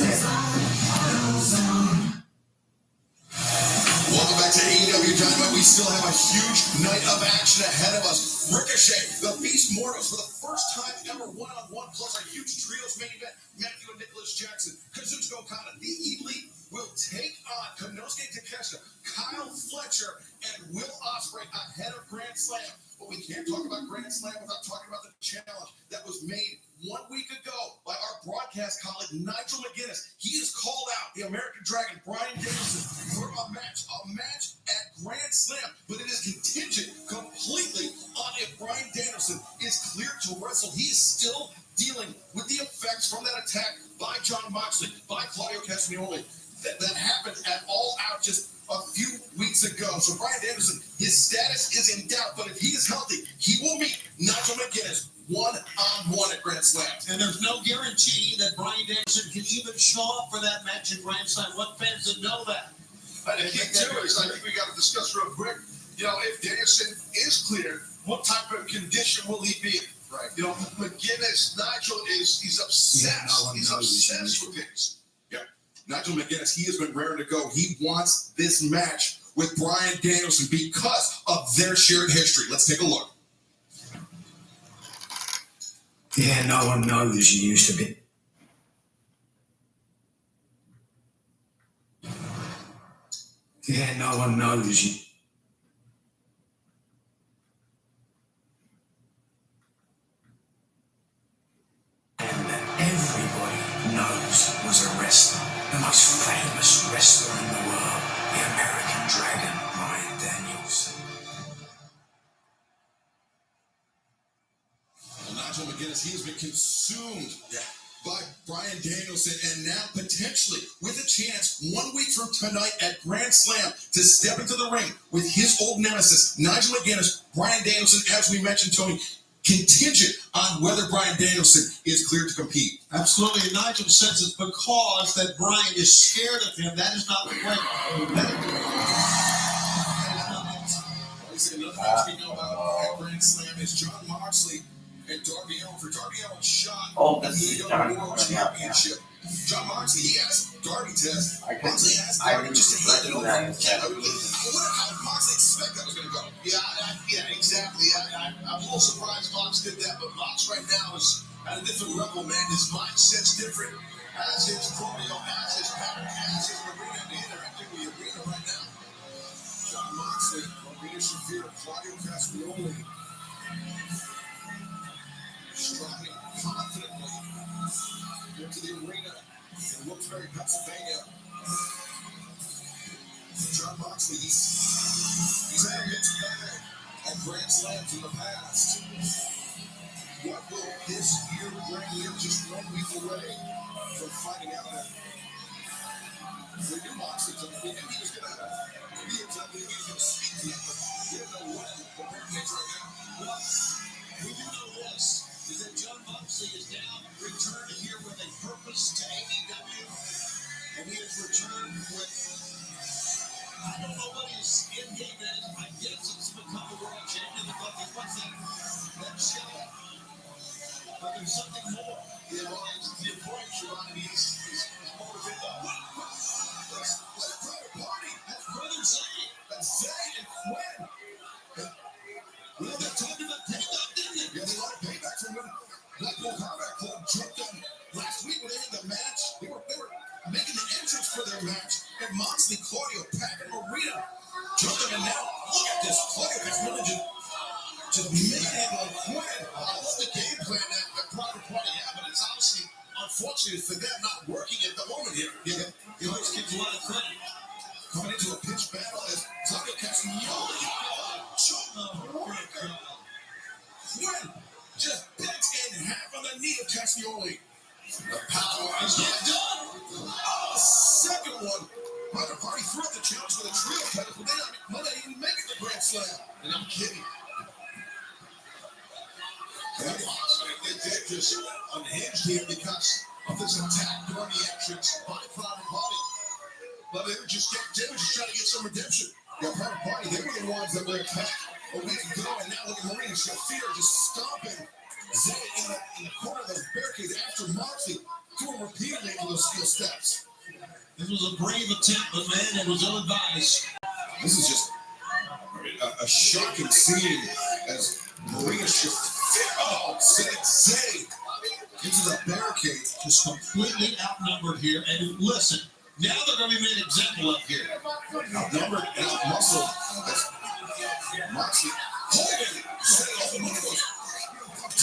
Welcome back to AEW Dynamite. We still have a huge night of action ahead of us. Ricochet, the Beast Mortals, for the first time ever, one-on-one, plus a huge trios main event. Matthew and Nicholas Jackson, Kazuchika Okada, the Elite will take on Konosuke Takeshita, Kyle Fletcher, and Will Ospreay ahead of Grand Slam. But we can't talk about Grand Slam without talking about the challenge that was made 1 week ago by our broadcast colleague Nigel McGuinness. He has called out the American Dragon, Bryan Danielson, for a match at Grand Slam, but it is contingent completely on if Bryan Danielson is cleared to wrestle. He is still dealing with the effects from that attack by Jon Moxley, by Claudio Castagnoli, that happened at All Out just a few weeks ago. So Bryan Danielson, his status is in doubt, but if he is healthy, he will meet Nigel McGuinness one-on-one at Grand Slam. And there's no guarantee that Bryan Danielson can even show up for that match at Grand Slam. What fans would know that? I think we got to discuss real quick. You know, if Danielson is cleared, what type of condition will he be in? Right. You know, McGuinness, Nigel he's obsessed. Yeah, he's obsessed with things. Yeah. Nigel McGuinness, he has been raring to go. He wants this match with Bryan Danielson because of their shared history. Let's take a look. Yeah, no one knows you used to be. Yeah, no one knows you. And that everybody knows was a wrestler, the most famous wrestler in the world, the American Dragon, Bryan Danielson. Nigel McGuinness, he has been consumed by Bryan Danielson, and now potentially with a chance 1 week from tonight at Grand Slam to step into the ring with his old nemesis, Nigel McGuinness. Bryan Danielson, as we mentioned, Tony, contingent on whether Bryan Danielson is cleared to compete. Absolutely, and Nigel says it's because that Bryan is scared of him. That is not the way. Another match we know about at Grand Slam is Jon Moxley and Darby Allin. For Darby Allin's shot This is the John World coming up, Championship. Jon Moxley, he asked Darby to. Moxley asked I Darby just to hand it over. recognize that. How did Moxley expect that was going to go? Yeah, exactly. I'm a little surprised Mox did that, but Mox right now is at a different level, man. His mindset's different. As his choreo, as his pattern, as his arena, and interacting with the arena right now. Jon Moxley, Marina Shafir, Claudio Castagnoli, striding confidently into the arena in Wilkes-Barre, Pennsylvania. Jon Moxley, he's had a mixed bag at Grand Slams in the past. What will this year bring? We're just 1 week away from finding out that we knew Moxley took it. We knew he was going to be a time he was going to speak to him, but we didn't know when. The Hurricanes right now. Well, we do know this, is that Jon Moxley is now returned here with a purpose to AEW, and he has returned with, I don't know what his end game is. I guess it's to become a world champion. What's that show? But there's something more. You know, it's the point, Sharon, he's motivated. Let's private party. That's Brother Zay. That's Zay and Quinn. Well, they're talking about payback, didn't they? Yeah, they wanted payback from when Blackpool Combat Club jumped them last week when they had the match. They were making the entrance for their match, and Moxley, Claudio, Pac, and Marina jumped them, and now look at this. Claudio Castagnoli just manhandling Quinn. That's the game plan that private party had, but it's obviously unfortunate for them not working at the moment here. Yeah, He always gives a lot of credit. coming into a pitch battle as Claudio Castagnoli Quinn just bent in half on the knee of Castagnoli. The power is not done. Oh, second one. Private party threw out the challenge for the trio title, but they might not even make it to Grand Slam. And I'm kidding. They're just unhinged here because of this attack during the entrance by Private Party. But they were just trying to get some redemption. Yeah, Private Party, they were the ones that were attacked a week ago, and now look at Marina Shafir just stomping Zay in the corner of the barricade after Moxley threw him repeatedly into those steel steps. This was a brave attempt, but man, it was ill-advised. This is just a shocking scene as Marina Shafir sent Zay into the barricade. Just completely outnumbered here. And listen, now they're going to be made an example of here. Outnumbered and outmuscled as Moxley holding Zay open one of those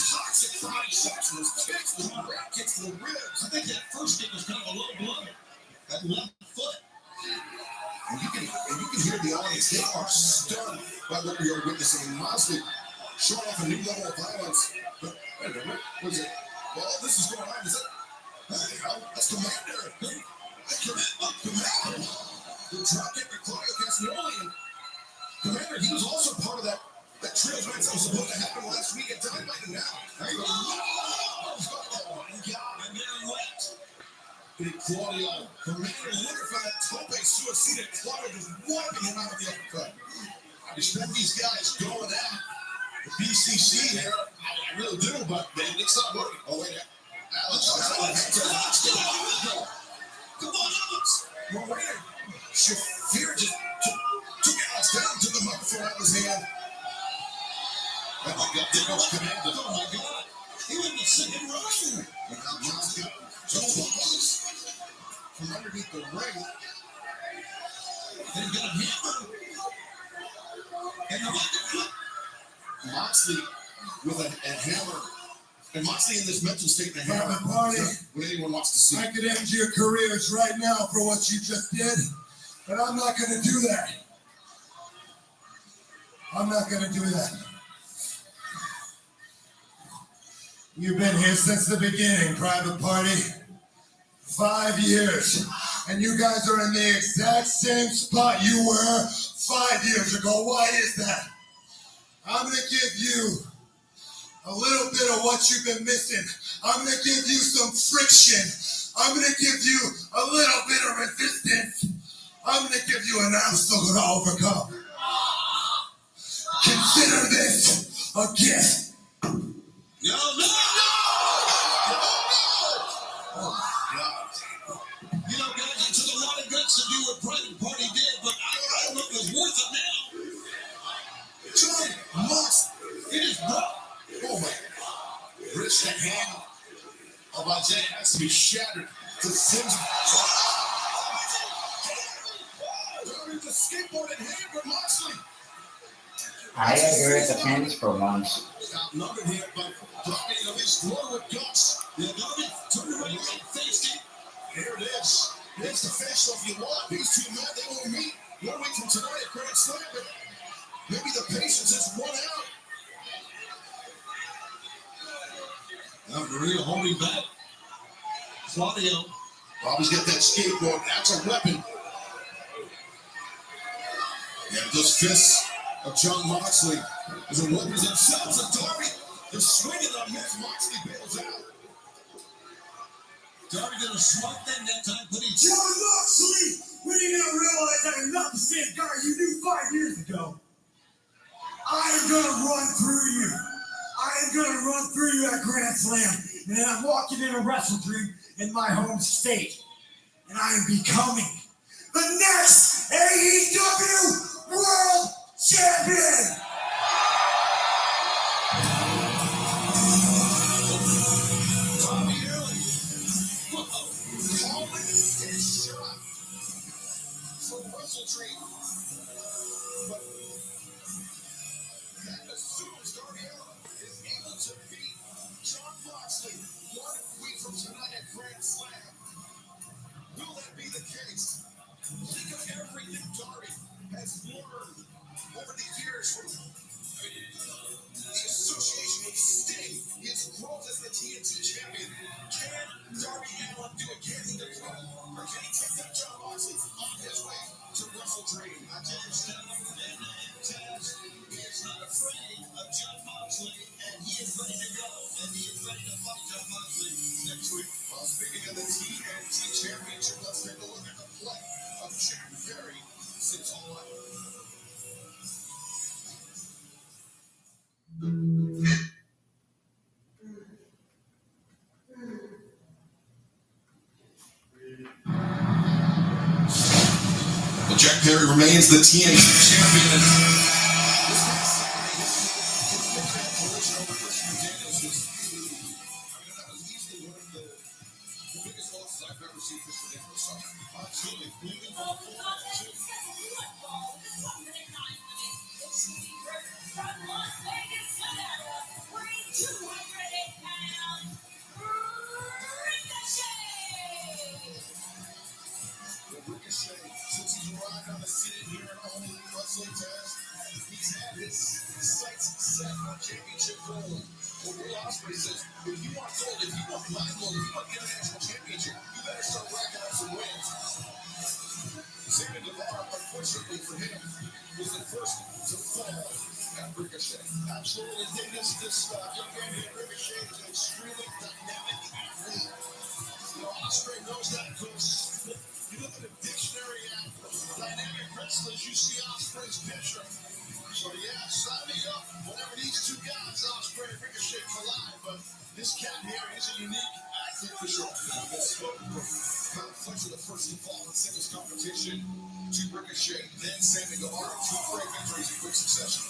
toxic body shots, those kicks, those rat kicks to the ribs. I think that first kick was kind of a low blow. That left foot. And you can hear the audience. They are stunned by what we are witnessing. And Moxley showing off a new level of violence. But wait a minute, what is it? Well, this is going on. Is that? That's Commander. Commander. The drop kick to Claudio Castagnoli. And Commander, he was also part of that trios match that was supposed to happen last week at Dynamite. And now, there you go. Oh my God! And then what? Big Claudio. Commander looking for that tope suicida. Claudio just wiping him out of the uppercut. I respect these guys going at the BCC here. I really do, but man, it's not working. Oh, wait. Alex. Come on, Alex. Marina Shafir just took Alex down, took the microphone out of his hand. Oh, my God. There goes Commander. Oh, my God. He went to second row. And now Moxley just from underneath the ring. They've got a hammer. And Moxley with a hammer. And Moxley in this mental state and a hammer. Party. What anyone wants to see. I could end your careers right now for what you just did, but I'm not going to do that. I'm not going to do that. You've been here since the beginning, Private Party. 5 years. And you guys are in the exact same spot you were 5 years ago. Why is that? I'm going to give you a little bit of what you've been missing. I'm going to give you some friction. I'm going to give you a little bit of resistance. I'm going to give you an obstacle to overcome. Consider this a gift. No! Oh, God. You know, guys, it took a lot of guts to do what Private Party did, but I don't know if it's worth it now. John Mox, It is broke. oh my, Rich, the hand of Isaiah has to be shattered to Sims. Darby the skateboard in hand for Moxley. I agree with the fans for once. Outnumbered here, but Darby at least more with guts. Yeah, Darby turned around and faced it. Here it is. It's the face off you want. These two men, they won't meet 1 week from tonight at Grand Slam, but maybe the patience has run out. Now, Maria holding back. Claudio. Bobby's got that skateboard. That's a weapon. Yeah, those fists of John Moxley as a weapons themselves. And Darby is swinging on Miss Moxley bails out. Darby did a smart thing that time, putting John Moxley, when you now realize that I'm not the same guy you knew 5 years ago, I am gonna run through you. I am gonna run through you at Grand Slam, and then I'm walking in a wrestle dream in my home state, and I am becoming the next AEW World Champion. Tommy Early. Calling his shot. From Wrestle Dream. But that assumes Darby Allin is able to beat John Moxley 1 week from tonight at Grand Slam. Will that be the case? Think of everything Darby has learned over the years from the association with Sting, his growth as the TNT champion. Can Darby Allin do it? Can he grow? Or can he take that John Moxley on his way to Wrestle Dream? I tell you, Stan, Taz is not afraid of John Moxley, and he is ready to go, and he is ready to fight John Moxley next week. Well, speaking of the TNT championship, let's take a look at the play of Jack Perry since all out. Well, Jack Perry remains the TNT champion. And this past Saturday, his collision over Christian Daniels was, that was easily one of the biggest losses I've ever seen Christian Daniels suffer. Absolutely. Bleeding from the floor, too. Ricochet, since he's arrived on the scene here at All Elite Wrestling Test, he's had his sights set on championship gold. Well, Will Ospreay says, if you want gold, if you want my gold, if you want the international championship, you better start racking up some wins. Sammy Guevara, unfortunately for him, was the first to fall at Ricochet. Absolutely, this young man here, Ricochet, is an extremely dynamic athlete. You know, Ospreay knows that because you look at the dictionary of dynamic wrestlers, you see Ospreay's picture. So yeah, sign me up whenever these two guys, Ospreay and Ricochet, collide. But this cat here is a unique athlete for sure. Conflicts of the first and fall in singles competition to Ricochet, then Sammy Guevara, 2 great victories in quick succession.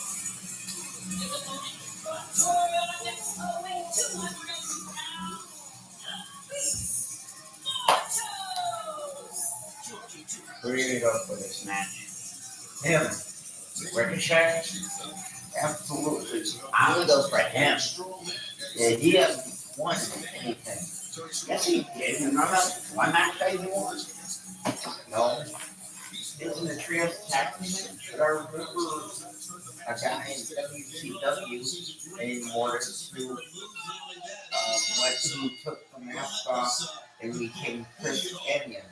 Who are you gonna go for this match? Him. Ricochet? Absolutely. I'm gonna go for him. Yeah, he hasn't won anything. Yes, he did. Remember that one match that he won? No. Isn't the trios tag team match? But I remember a guy in WCW named Mortis who took the mask off and became Chris Canyon.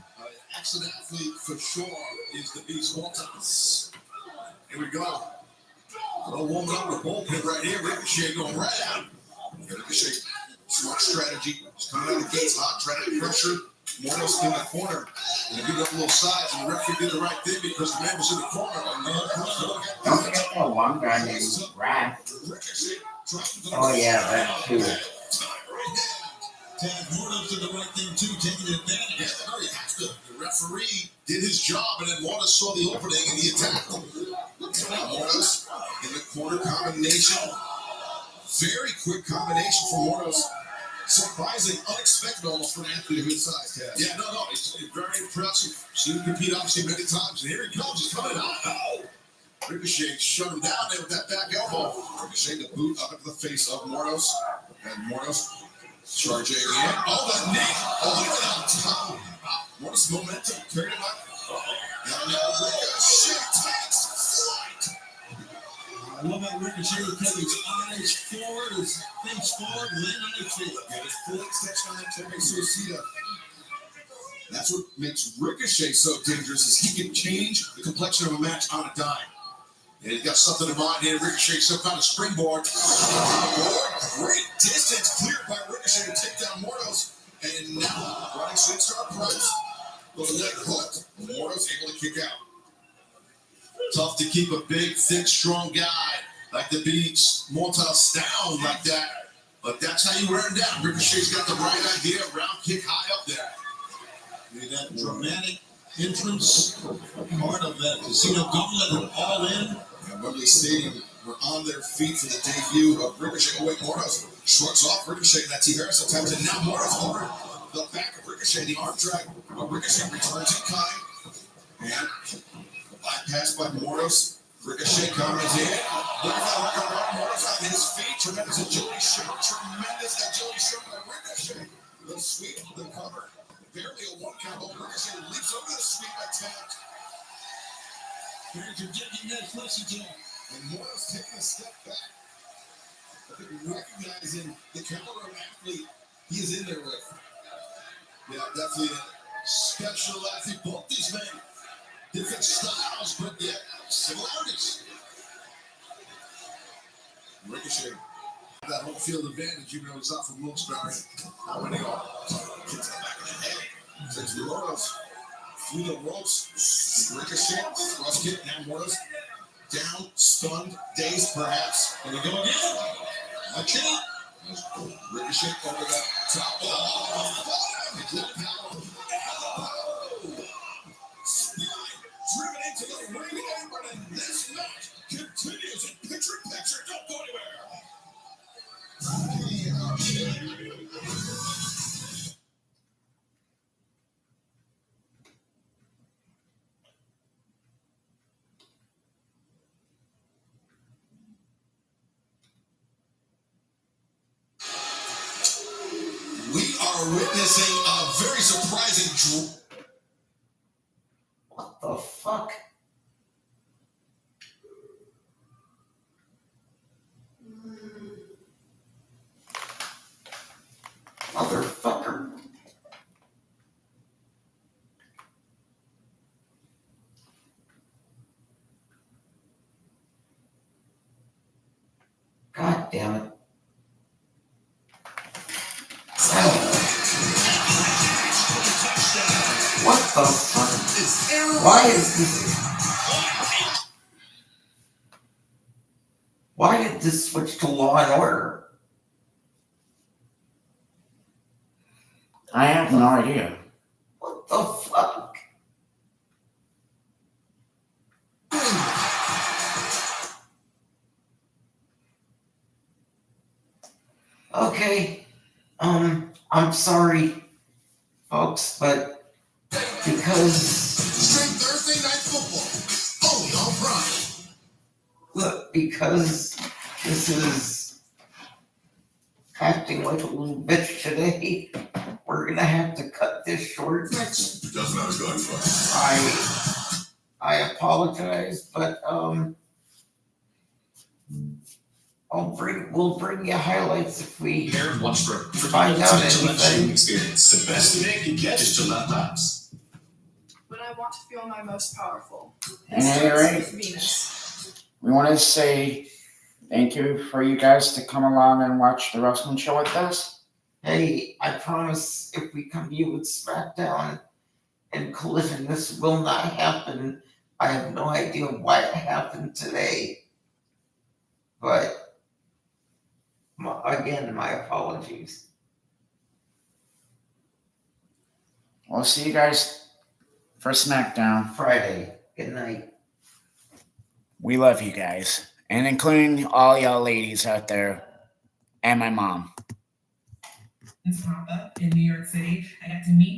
Excellent athlete for sure is the Beast Walters. Here we go. A warm up the bullpen right here. Ricochet going right out. Ricochet, smart strategy. He's coming out of the gates hot, trying to pressure Mortis in the corner. And he did up a little size, and the referee did the right thing because the man was in the corner. Don't forget that one guy named Raph. Oh yeah, that too. Tad Mortis did the right thing too, taking advantage. Yeah, no, he has to. The referee did his job, and then Mortis saw the opening and he attacked him. Mortis in the corner combination. Very quick combination for Mortis. Surprising, unexpected almost for an athlete of his size, Tad. Yeah, no, it's very impressive. Seen him compete obviously many times, and here he comes. He's coming out. Oh. Ricochet shut him down there with that back elbow. Ricochet the boot up into the face of Mortis. And Mortis charging in. Oh, that knee. Oh, look at that top. Mortis momentum. Carried him up. And now Ricochet takes flight. I love how Ricochet would put his eyes forward, his face forward, land on his feet. Yeah, his full extension on that Terry Suicida. That's what makes Ricochet so dangerous is he can change the complexion of a match on a dime. And he's got something in mind here. Ricochet, some kind of springboard. Great distance cleared by Ricochet to take down Mortis. And now, running swing star approach. The leg hooked. Mortis able to kick out. Tough to keep a big, thick, strong guy like the Beast Mortis down like that. But that's how you wear him down. Ricochet's got the right idea. Round kick high up there. Look at that dramatic entrance. Part of that Casino Gauntlet and All In. And Wembley Stadium were on their feet for the debut of Ricochet. Oh, wait, Mortis shrugs off Ricochet and that T. Harris attempts. And now Mortis over the back of Ricochet, the arm drag. But Ricochet returns in kind. And bypass by Mortis. Ricochet comes in. Look at that record on Mortis on his feet. Tremendous agility show. Tremendous agility show by Ricochet. The sweep, the cover. Barely a one count. Ricochet leaps over the sweep attack. Here's your digging that flesh attack. And Mortis taking a step back. I think recognizing the caliber of athlete he is in there with. Yeah, definitely a special athlete. Both these men, different styles, but yet similarities. Ricochet, that home field advantage, even though he's out from Wilkes-Barre. Now when he gets the back of the head, takes the Mortis through the ropes. Ricochet, cross kick, now Mortis down, stunned, dazed perhaps. And we go again. Watch it. Ricochet over the top. Oh, driven into the ring apron, and this match continues in picture-in-picture. Don't go anywhere. We are witnessing a very surprising What the fuck? Motherfucker. God damn it. What the fuck? Why is this? Why did this switch to Law and Order? I have no idea. What the fuck? Okay. I'm sorry, folks, but because Straight Thursday Night Football, only on Prime. look, because this is acting like a little bitch today, we're gonna have to cut this short. Doesn't have a good for us. I apologize, but we'll bring you highlights if we Paired one stroke. find out anything. Experience. The best today can get is Gillette Labs. When I want to feel my most powerful. And anyway, Venus. we want to say thank you for you guys to come along and watch the wrestling show with us. Hey, I promise if we come to you with SmackDown and Collision, this will not happen. I have no idea why it happened today. But again, my apologies. We'll see you guys for SmackDown Friday. Good night. We love you guys, and including all y'all ladies out there and my mom. Pop up in New York City. I got to meet